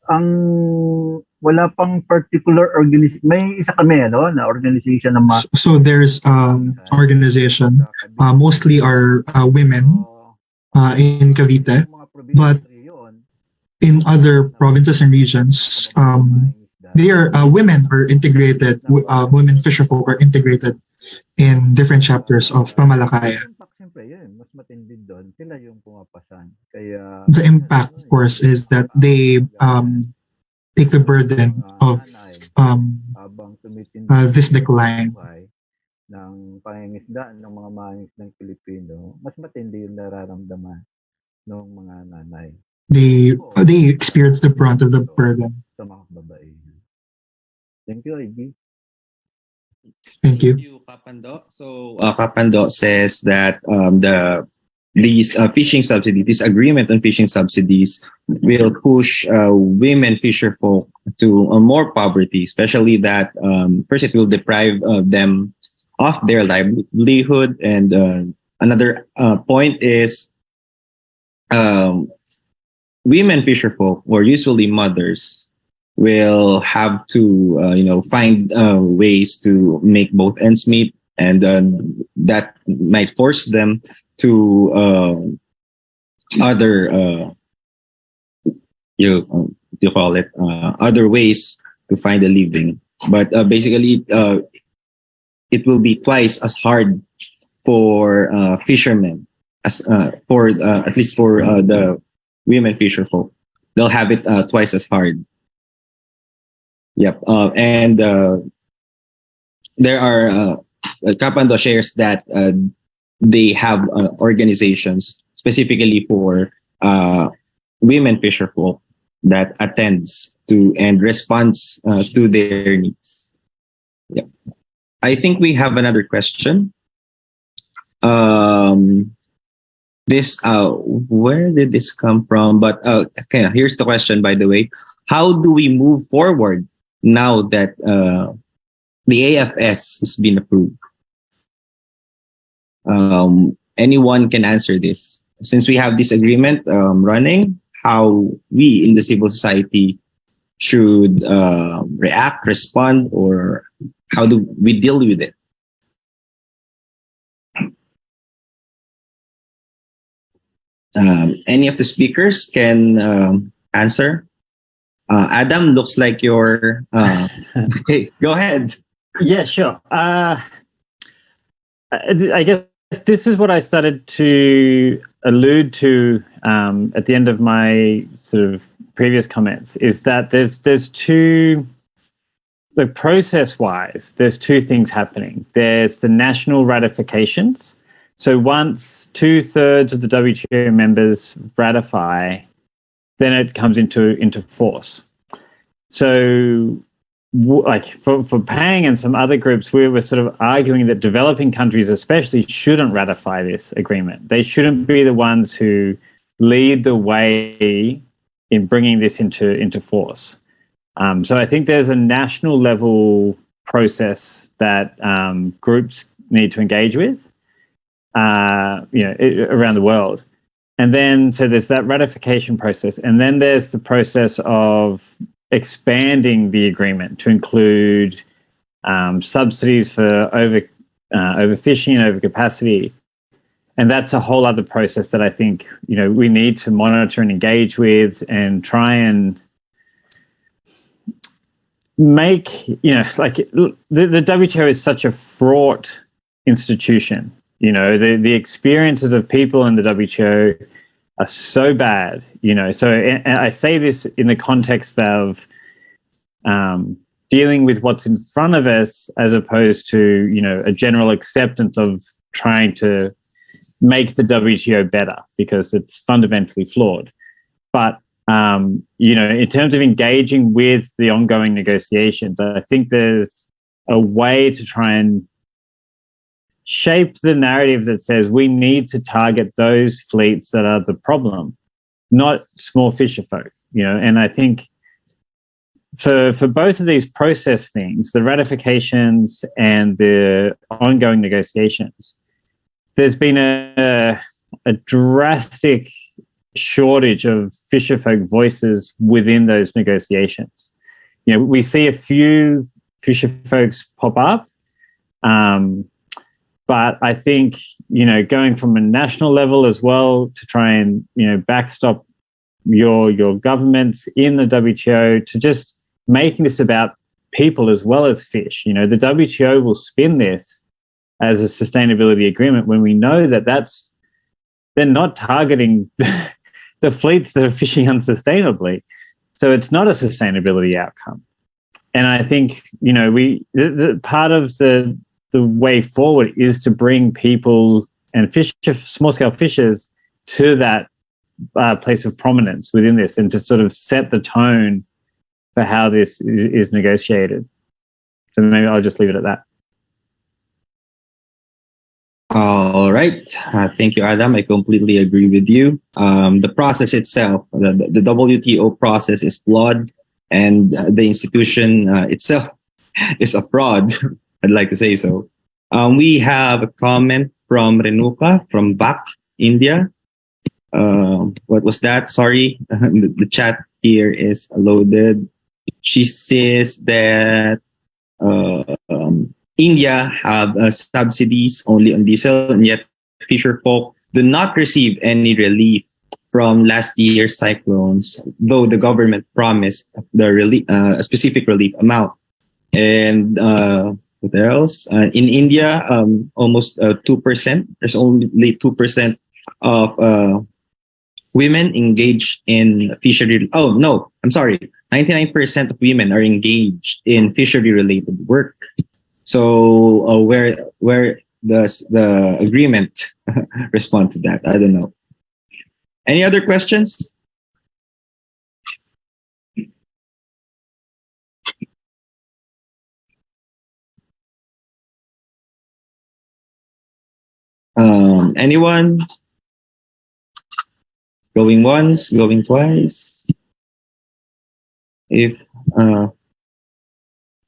Ang wala pang particular organization. May isa kami na organization na so there's organization, mostly are women in Cavite, but in other provinces and regions, women are integrated. Women fisher folk are integrated in different chapters of Pamalakaya. Impact siyempre yun, mas matindi doon, sila yung pumapasan. Kaya The impact, of course, is that they take the burden of habang tumitindi this decline. buhay ng pangingisdaan ng mga mangingisdang Pilipino, mas matindi yung nararamdaman ng mga nanay They experience the brunt of the burden. sa mga babae. Thank you, Iggy. Thank you. Kapando. So Kapando says that these fishing subsidies, this agreement on fishing subsidies, will push women fisher folk to more poverty, especially that first it will deprive them of their livelihood, and another point is women fisher folk, or usually mothers, will have to find ways to make both ends meet, and that might force them to other you call it other ways to find a living. But basically it will be twice as hard for fishermen as for at least for the women fisher folk. They'll have it twice as hard. Yep. And there are Kapando shares that they have organizations specifically for women fisher folk that attends to and responds to their needs. Yep. I think we have another question. This where did this come from? But okay, here's the question, by the way. How do we move forward now that the AFS has been approved? Anyone can answer this. Since we have this agreement running, how we in the civil society should react, respond, or how do we deal with it? Any of the speakers can answer. Adam, looks like you're okay, go ahead. Yeah, sure. I guess this is what I started to allude to at the end of my sort of previous comments, is that there's two, like, process-wise, there's two things happening. There's the national ratifications. So once 2/3 of the WTO members ratify, then it comes into force. So like for Pang and some other groups, we were sort of arguing that developing countries especially shouldn't ratify this agreement. They shouldn't be the ones who lead the way in bringing this into force. So I think there's a national level process that groups need to engage with, around the world. And then, so there's that ratification process. And then there's the process of expanding the agreement to include subsidies for overfishing and overcapacity. And that's a whole other process that I think, we need to monitor and engage with and try and make, like the WTO is such a fraught institution. The experiences of people in the WTO are so bad, So and I say this in the context of dealing with what's in front of us, as opposed to, a general acceptance of trying to make the WTO better, because it's fundamentally flawed. But, in terms of engaging with the ongoing negotiations, I think there's a way to try and shape the narrative that says we need to target those fleets that are the problem, not small fisher folk, and I think for both of these process things, the ratifications and the ongoing negotiations, there's been a drastic shortage of fisher folk voices within those negotiations. We see a few fisher folks pop up, but I think, going from a national level as well to try and, backstop your governments in the WTO, to just making this about people as well as fish. The WTO will spin this as a sustainability agreement when we know that they're not targeting the fleets that are fishing unsustainably. So it's not a sustainability outcome. And I think, the part of the way forward is to bring people and small-scale fishers to that place of prominence within this, and to sort of set the tone for how this is negotiated. So maybe I'll just leave it at that. All right. Thank you, Adam. I completely agree with you. The process itself, the WTO process is flawed, and the institution itself is a fraud. I'd like to say so. We have a comment from Renuka from BAC, India. What was that? Sorry, the chat here is loaded. She says that India have subsidies only on diesel, and yet fisher folk do not receive any relief from last year's cyclones, though the government promised the relief, a specific relief amount. And what else? In India, almost 2%. There's only 2% of women engaged in fishery. Oh no, I'm sorry. 99% of women are engaged in fishery-related work. So where does the agreement respond to that? I don't know. Any other questions? Anyone? Going once, going twice. If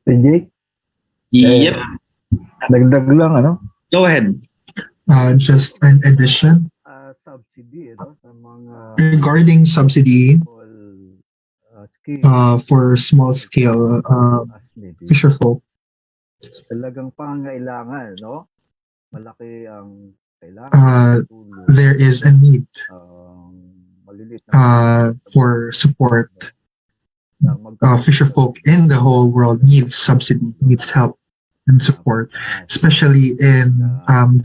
Jake, yep, dagdag lang, ano? go ahead. Just an addition Subsidy, sa mga regarding subsidy scale for small scale fisher folk. Talagang pangailangan, no? Malaki ang kailangan. There is a need Maliliit na for support. Fisher folk in the whole world needs subsidy, needs help and support, especially in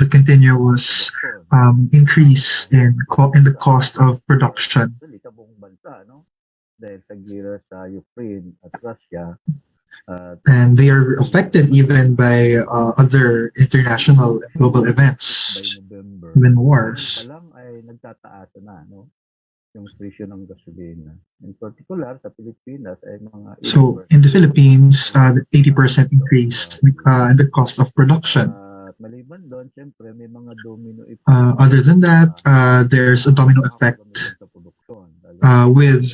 the continuous increase in the cost of production. sa buong bansa, no? Dahil sa gera sa Ukraine at Russia. And they are affected even by other international global events, even wars. Pa lang ay nagtataas na, no? Yung presyo ng gasolina. In particular, sa Pilipinas ay mga... So in the Philippines, the 80% increase in the cost of production. Maliban doon, syempre, may mga domino effect. Other than that, there's a domino effect with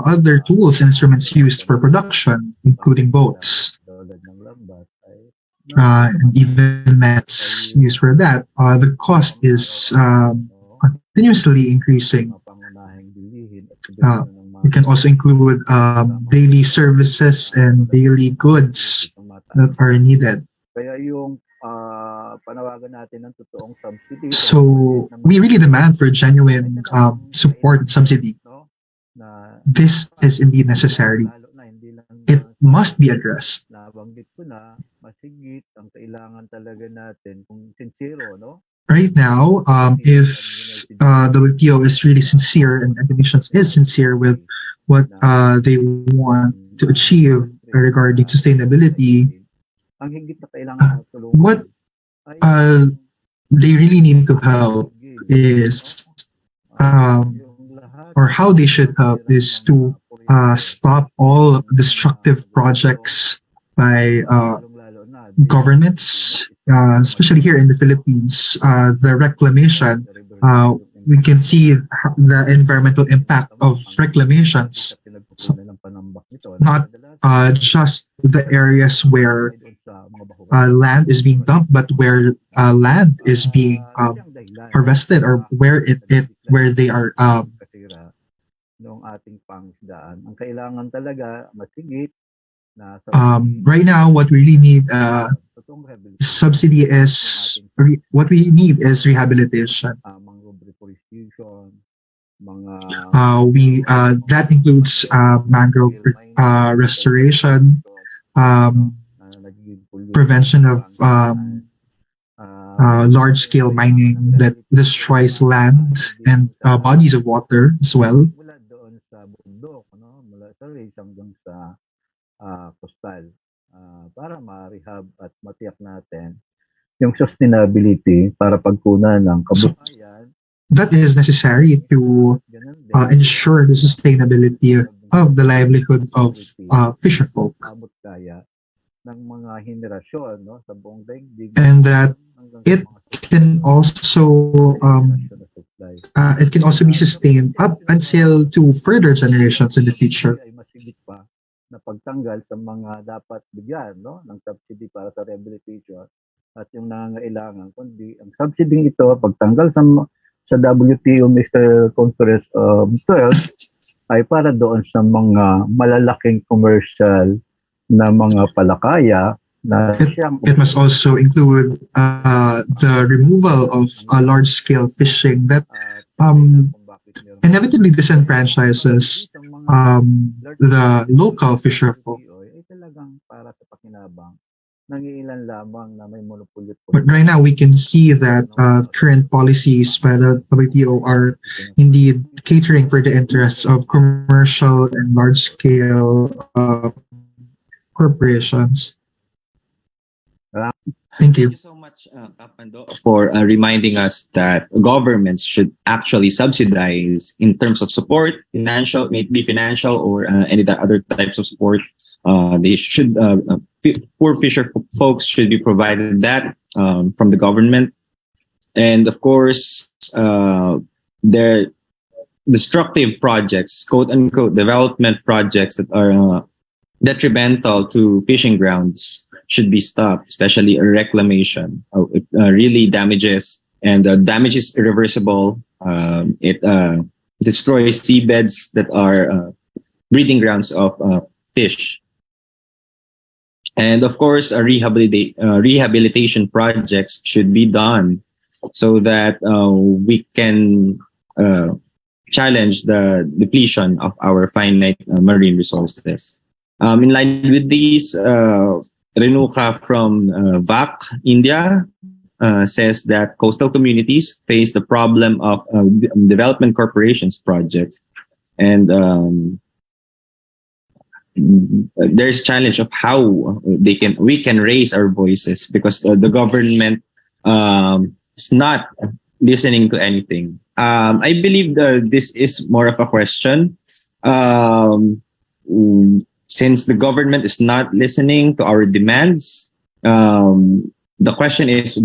other tools and instruments used for production, including boats. And even nets used for that. The cost is continuously increasing. It can also include daily services and daily goods that are needed. Kaya yung panawagan natin ng totoong subsidy. So we really demand for genuine support and subsidy. This is indeed necessary. It must be addressed. Nabanggit ko na, masigit ang kailangan talaga natin kung sincero, no? Right now, if the WTO is really sincere and the nations is sincere with what they want to achieve regarding sustainability, what they really need to help is, or how they should help is to stop all destructive projects by governments, especially here in the Philippines. The reclamation, we can see the environmental impact of reclamations. So not just the areas where land is being dumped, but where land is being harvested, or where where they are. Right now, what we really need subsidy is what we need is rehabilitation. That includes mangrove restoration, prevention of large-scale mining that destroys land and bodies of water as well. Mula doon sa bundok, no? Mula sa ridge hanggang sa coastal, para ma-rehab at matiyak natin yung sustainability para pagkunan ng kabuhayan. That is necessary to ensure the sustainability of the livelihood of fisher folk. Abot kaya ng mga henerasyon, no, sa buong daigdig. And that it can also be sustained up until to further generations in the future. Ay masigit pa na pagtanggal sa mga dapat bigyan, no, ng subsidy para sa rehabilitation at yung nangangailangan, kundi ang subsidy ito pagtanggal sa WTO Mr. Conference of 12 ay para doon sa mga malalaking commercial na mga palakaya na It must also include the removal of large-scale fishing that inevitably disenfranchises the local fisher folk. Ay talagang para sa pakinabang ng ilan lamang na may monopoly. But right now, we can see that current policies by the WTO are indeed catering for the interests of commercial and large-scale corporations. Thank you. Thank you so much, Kapando, for reminding us that governments should actually subsidize in terms of support, financial, maybe financial or any other types of support. They should, poor fisher folks should be provided that from the government. And of course, their destructive projects, quote unquote, development projects that are detrimental to fishing grounds should be stopped, especially a reclamation. It really damages, and the damage is irreversible. It destroys seabeds that are breeding grounds of fish. And of course, rehabilitation projects should be done so that we can challenge the depletion of our finite marine resources. In line with these, Renuka from VAC, India, says that coastal communities face the problem of development corporations projects, and there's challenge of how we can raise our voices because the government is not listening to anything. I believe this is more of a question. Since the government is not listening to our demands, the question is,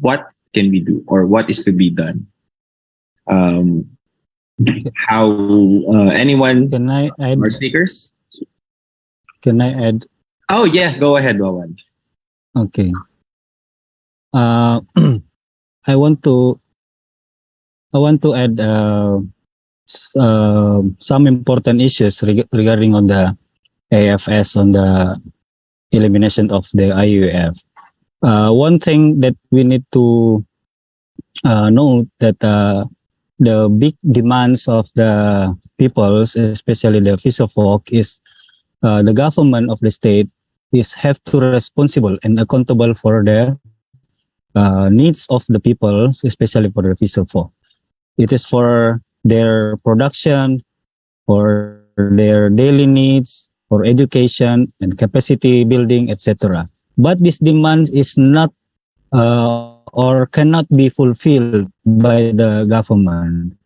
what can we do or what is to be done? How anyone? Can I add? More speakers? Can I add? Oh yeah, go ahead, Wawan. Okay. I want to add some important issues regarding on the AFS, on the elimination of the IUUF. One thing that we need to know that the big demands of the peoples, especially the fisher folk, is the government of the state have to responsible and accountable for the needs of the people, especially for the fisher folk. It is for their production, for their daily needs, for education and capacity building, etc. But this demand is not or cannot be fulfilled by the government.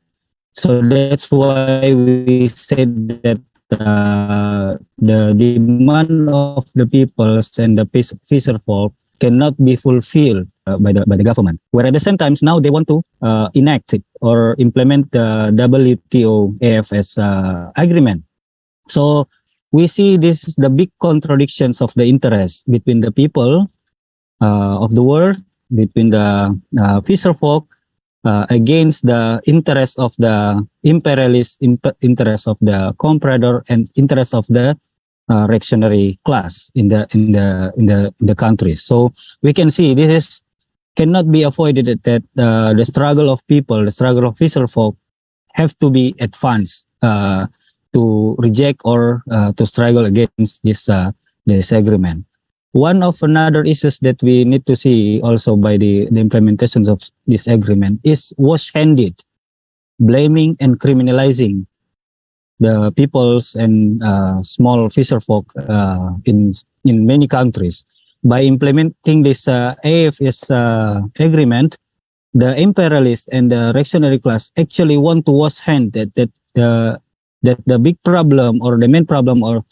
So that's why we said that the demand of the peoples and the fisher folk cannot be fulfilled by the government. Where at the same time now they want to enact it or implement the WTO AFS agreement. So we see this is the big contradictions of the interest between the people of the world, between the fisher folk against the interest of the imperialist, interest of the comprador, and interest of the reactionary class in the countries. So we can see this is cannot be avoided that the struggle of people, the struggle of fisher folk, have to be advanced to reject or to struggle against this agreement. one of another issues that we need to see also by the implementations of this agreement is wash-handed blaming and criminalizing the peoples and small fisher folk in many countries. By implementing this AFS agreement, the imperialist and the reactionary class actually want to wash hand that the big problem or the main problem or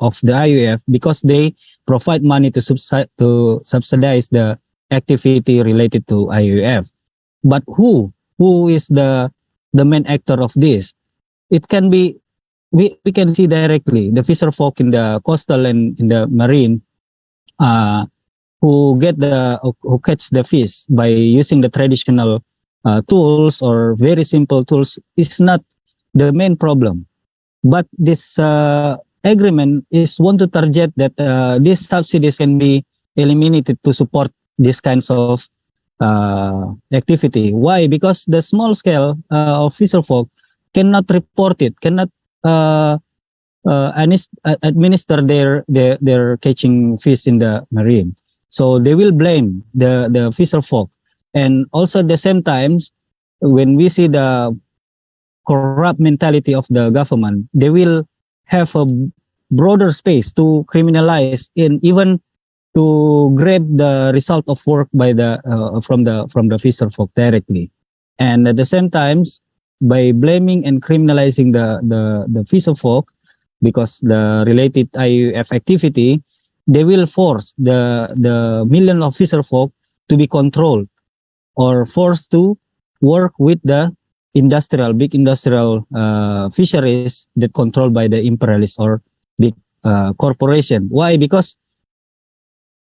of the IUF, because they provide money to subsidize the activity related to IUF. But who is the main actor of this? It can be, we can see directly the fisher folk in the coastal and in the marine who catch the fish by using the traditional tools or very simple tools is not the main problem. But this agreement is want to target that these subsidies can be eliminated to support these kinds of activity. Why? Because the small scale of fisher folk cannot report it, cannot administer their catching fish in the marine. So they will blame the fisher folk. And also at the same time, when we see the corrupt mentality of the government, they will have a broader space to criminalize and even to grab the result of work by the from the fisher folk directly. And at the same time, by blaming and criminalizing the fisher folk because the related IUF activity, they will force the million of fisher folk to be controlled or forced to work with the big industrial fisheries that controlled by the imperialists or big corporation. Why? Because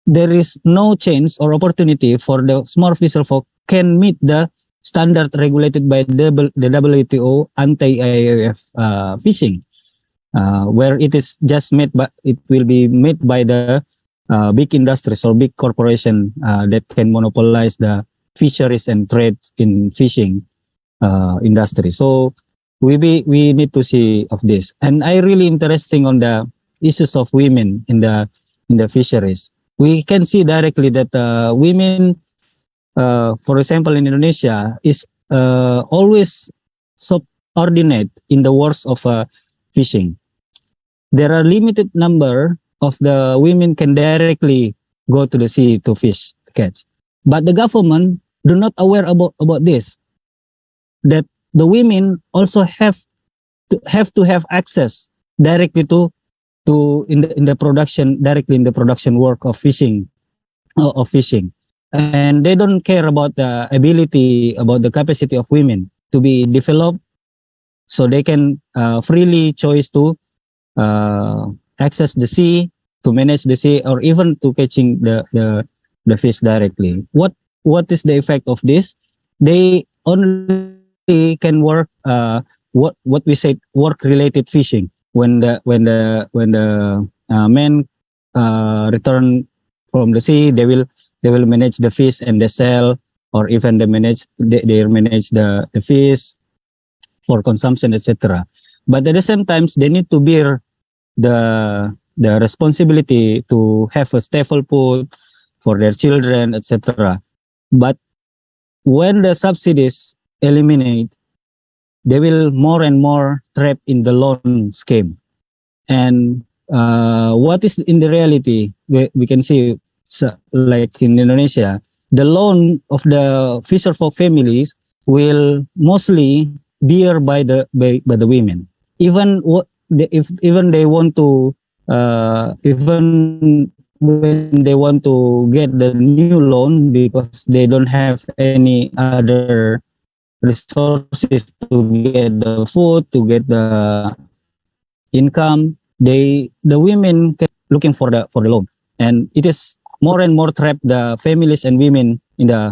there is no chance or opportunity for the small fisher folk can meet the standard regulated by the WTO anti-IUF fishing, where it is just made, but it will be made by the big industries or big corporation that can monopolize the fisheries and trade in fishing industry. So we need to see of this, and I really interesting on the issues of women in the fisheries. We can see directly that women, for example, in Indonesia, is always subordinate in the wars of fishing. There are limited number of the women can directly go to the sea to fish catch, but the government do not aware about this, that the women also have to have access directly to in the production, directly in the production work of fishing, and they don't care about the ability, about the capacity of women to be developed, so they can freely choose to access the sea, to manage the sea, or even to catching the fish directly. What is the effect of this? They only can work what we say work related fishing. When the men return from the sea, they will manage the fish and they sell, or even they manage the fish for consumption, etc. But at the same time, they need to bear the responsibility to have a staple food for their children, etc. But when the subsidies eliminate, they will more and more trapped in the loan scheme. And what is in the reality, we can see, like in Indonesia, the loan of the fisher folk families will mostly bear by the women. Even even they want to even when they want to get the new loan, because they don't have any other resources to get the food, to get the income, the women looking for the loan, and it is more and more trapped the families and women in the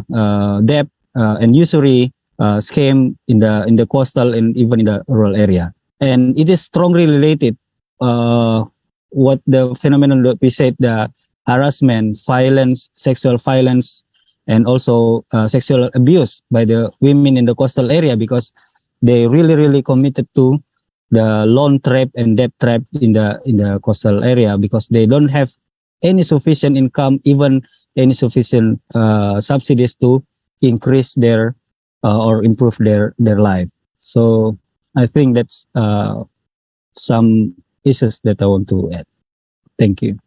debt and usury scheme in the coastal and even in the rural area. And it is strongly related what the phenomenon that we said, the harassment, violence, sexual violence, and also sexual abuse by the women in the coastal area, because they really committed to the loan trap and debt trap in the coastal area, because they don't have any sufficient income, even any sufficient subsidies to increase their or improve their life. So I think that's some issues that I want to add. Thank you.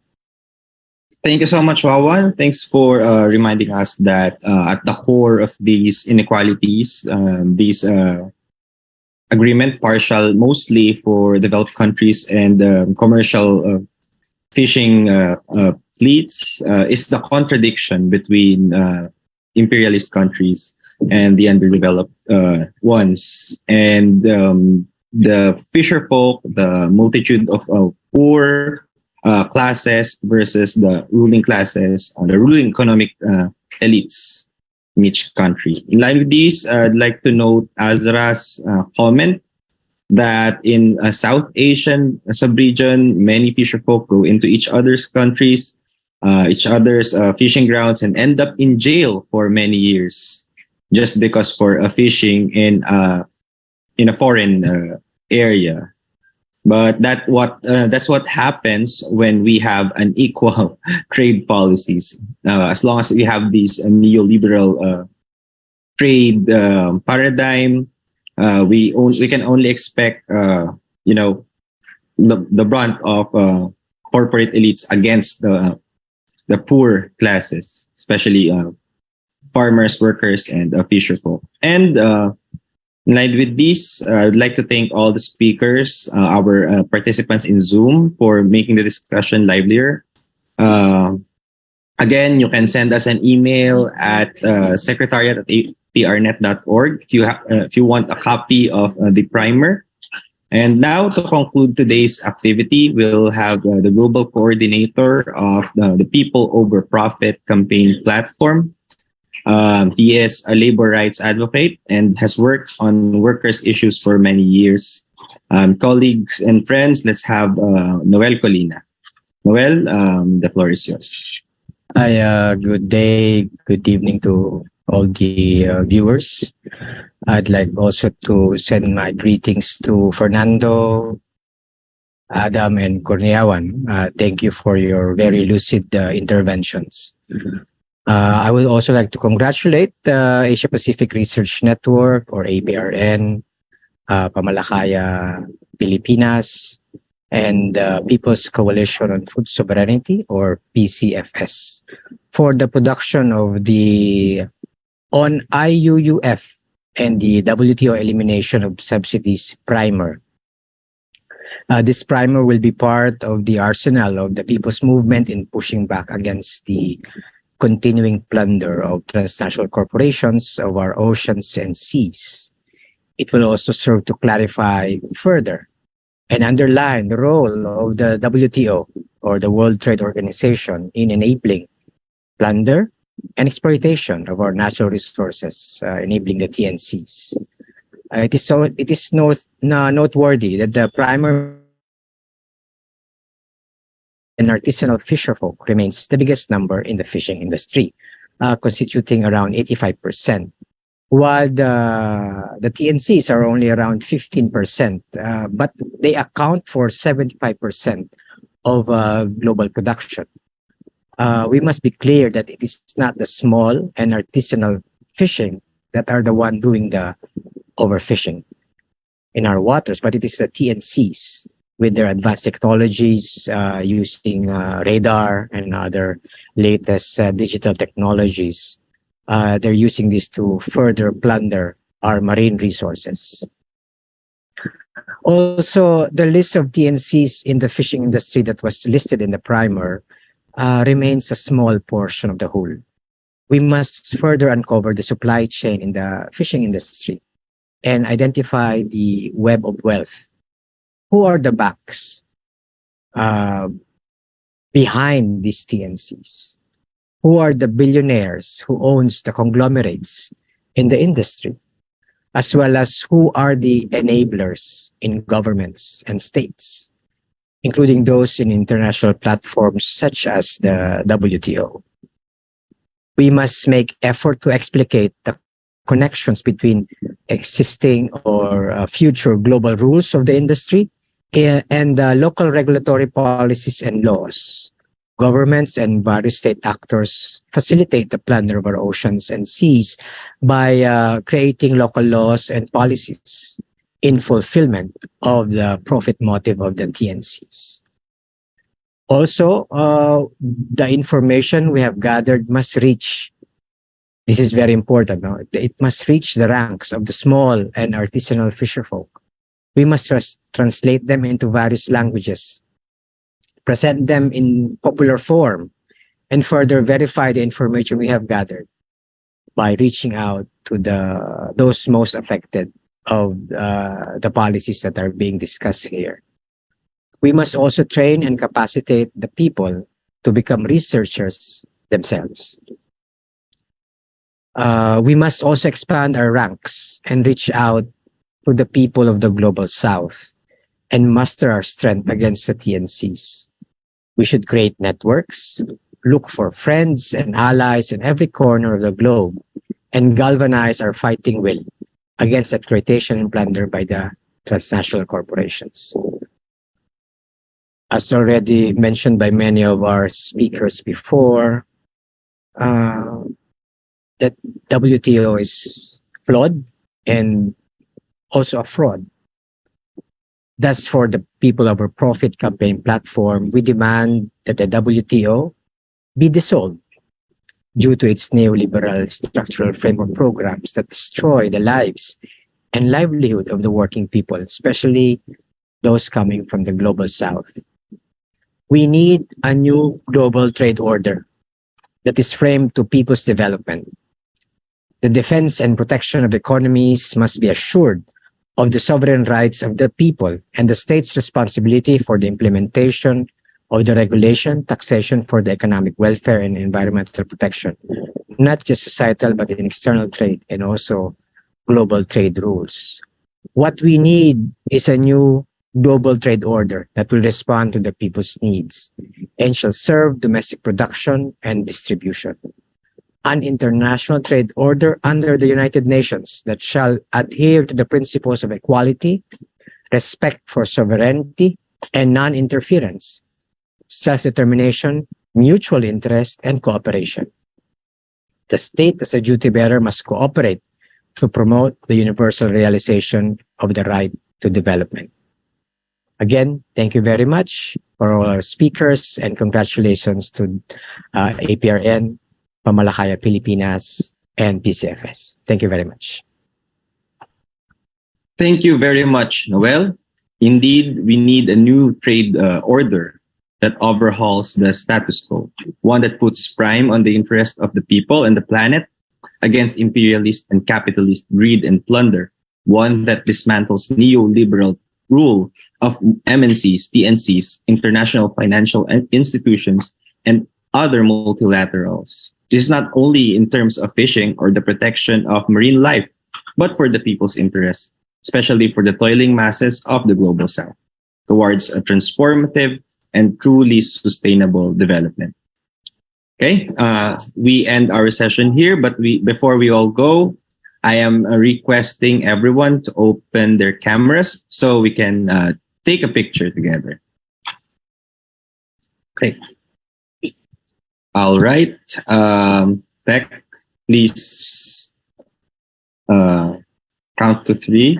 Thank you so much, Wawan. Thanks for reminding us that at the core of these inequalities, these agreement, partial mostly for developed countries and commercial fishing fleets, is the contradiction between imperialist countries and the underdeveloped ones. And the fisher folk, the multitude of poor classes versus the ruling classes, or the ruling economic elites in each country. In line with this, I'd like to note Azra's comment that in a South Asian sub-region, many fisherfolk go into each other's countries, each other's fishing grounds, and end up in jail for many years just because for fishing in a foreign area. But that's what happens when we have unequal trade policies. As long as we have these neoliberal trade paradigm, we can only expect the brunt of corporate elites against the poor classes, especially farmers, workers, and fisherfolk. And in line with this, I'd like to thank all the speakers, our participants in Zoom, for making the discussion livelier. Again, you can send us an email at secretariat@aprnet.org if you want a copy of the primer. And now, to conclude today's activity, we'll have the global coordinator of the People Over Profit campaign platform. He is a labor rights advocate and has worked on workers' issues for many years. Colleagues and friends, let's have Noel Colina. Noel, the floor is yours. Hi, good day, good evening to all the viewers. I'd like also to send my greetings to Fernando, Adam, and Corneawan. Thank you for your very lucid interventions. I would also like to congratulate the Asia Pacific Research Network, or APRN, Pamalakaya-Pilipinas, and People's Coalition on Food Sovereignty, or PCFS, for the production of the on IUUF and the WTO elimination of subsidies primer. This primer will be part of the arsenal of the people's movement in pushing back against the continuing plunder of transnational corporations of our oceans and seas. It will also serve to clarify further and underline the role of the WTO, or the World Trade Organization, in enabling plunder and exploitation of our natural resources, enabling the TNCs. It is noteworthy that the primer and artisanal fisherfolk remains the biggest number in the fishing industry, constituting around 85%, while the TNCs are only around 15%, but they account for 75% of global production. We must be clear that it is not the small and artisanal fishing that are the one doing the overfishing in our waters, but it is the TNCs with their advanced technologies, using radar and other latest digital technologies. They're using this to further plunder our marine resources. Also, the list of TNCs in the fishing industry that was listed in the primer remains a small portion of the whole. We must further uncover the supply chain in the fishing industry and identify the web of wealth. Who are the backs behind these TNCs? Who are the billionaires who owns the conglomerates in the industry? As well as who are the enablers in governments and states, including those in international platforms such as the WTO. We must make effort to explicate the connections between existing or future global rules of the industry and local regulatory policies and laws Governments and various state actors facilitate the plunder of our oceans and seas by creating local laws and policies in fulfillment of the profit motive of the TNCs. Also, the information we have gathered must reach, this is very important, no? It must reach the ranks of the small and artisanal fisherfolk. We must translate them into various languages, present them in popular form, and further verify the information we have gathered by reaching out to those most affected of the policies that are being discussed here. We must also train and capacitate the people to become researchers themselves. We must also expand our ranks and reach out to the people of the Global South and muster our strength against the TNCs. We should create networks, look for friends and allies in every corner of the globe, and galvanize our fighting will against exploitation and plunder by the transnational corporations. As already mentioned by many of our speakers before, that WTO is flawed and also a fraud. Thus, for the people of our profit campaign platform, we demand that the WTO be dissolved due to its neoliberal structural framework programs that destroy the lives and livelihood of the working people, especially those coming from the Global South. We need a new global trade order that is framed to people's development. The defense and protection of economies must be assured of the sovereign rights of the people and the state's responsibility for the implementation of the regulation, taxation for the economic welfare and environmental protection, not just societal, but in external trade and also global trade rules. What we need is a new global trade order that will respond to the people's needs and shall serve domestic production and distribution. An international trade order under the United Nations that shall adhere to the principles of equality, respect for sovereignty and non-interference, self-determination, mutual interest, and cooperation. The state as a duty bearer must cooperate to promote the universal realization of the right to development. Again, thank you very much for all our speakers and congratulations to APRN, PAMALAKAYA-Pilipinas, and PCFS. Thank you very much. Thank you very much, Noel. Indeed, we need a new trade order that overhauls the status quo, one that puts prime on the interest of the people and the planet against imperialist and capitalist greed and plunder, one that dismantles neoliberal rule of MNCs, TNCs, international financial institutions, and other multilaterals. This is not only in terms of fishing or the protection of marine life, but for the people's interests, especially for the toiling masses of the Global South, towards a transformative and truly sustainable development. Okay, we end our session here, but before we all go, I am requesting everyone to open their cameras so we can take a picture together. Okay. All right. Tech, please count to 3.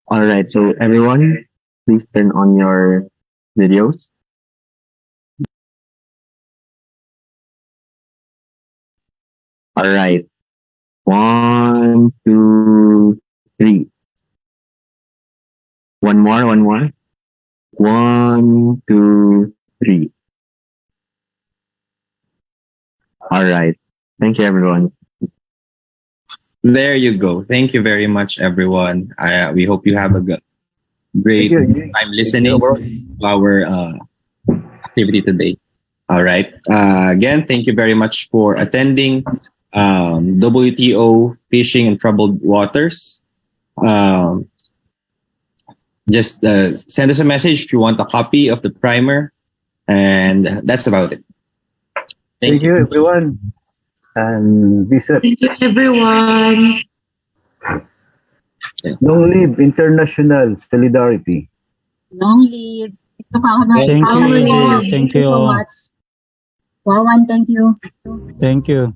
All right. So everyone, please turn on your videos. All right. 1, 2, 3. One more. 1, 2, 3. All right. Thank you, everyone. There you go. Thank you very much, everyone. We hope you have a great time listening to our activity today. All right. Again, thank you very much for attending WTO Fishing in Troubled Waters. Just send us a message if you want a copy of the primer. And that's about it. Thank you, everyone. And be safe. Thank you, everyone. Long live international solidarity. Long live Thank you, Family. EJ. Thank you. so much. Wawan, thank you. Thank you.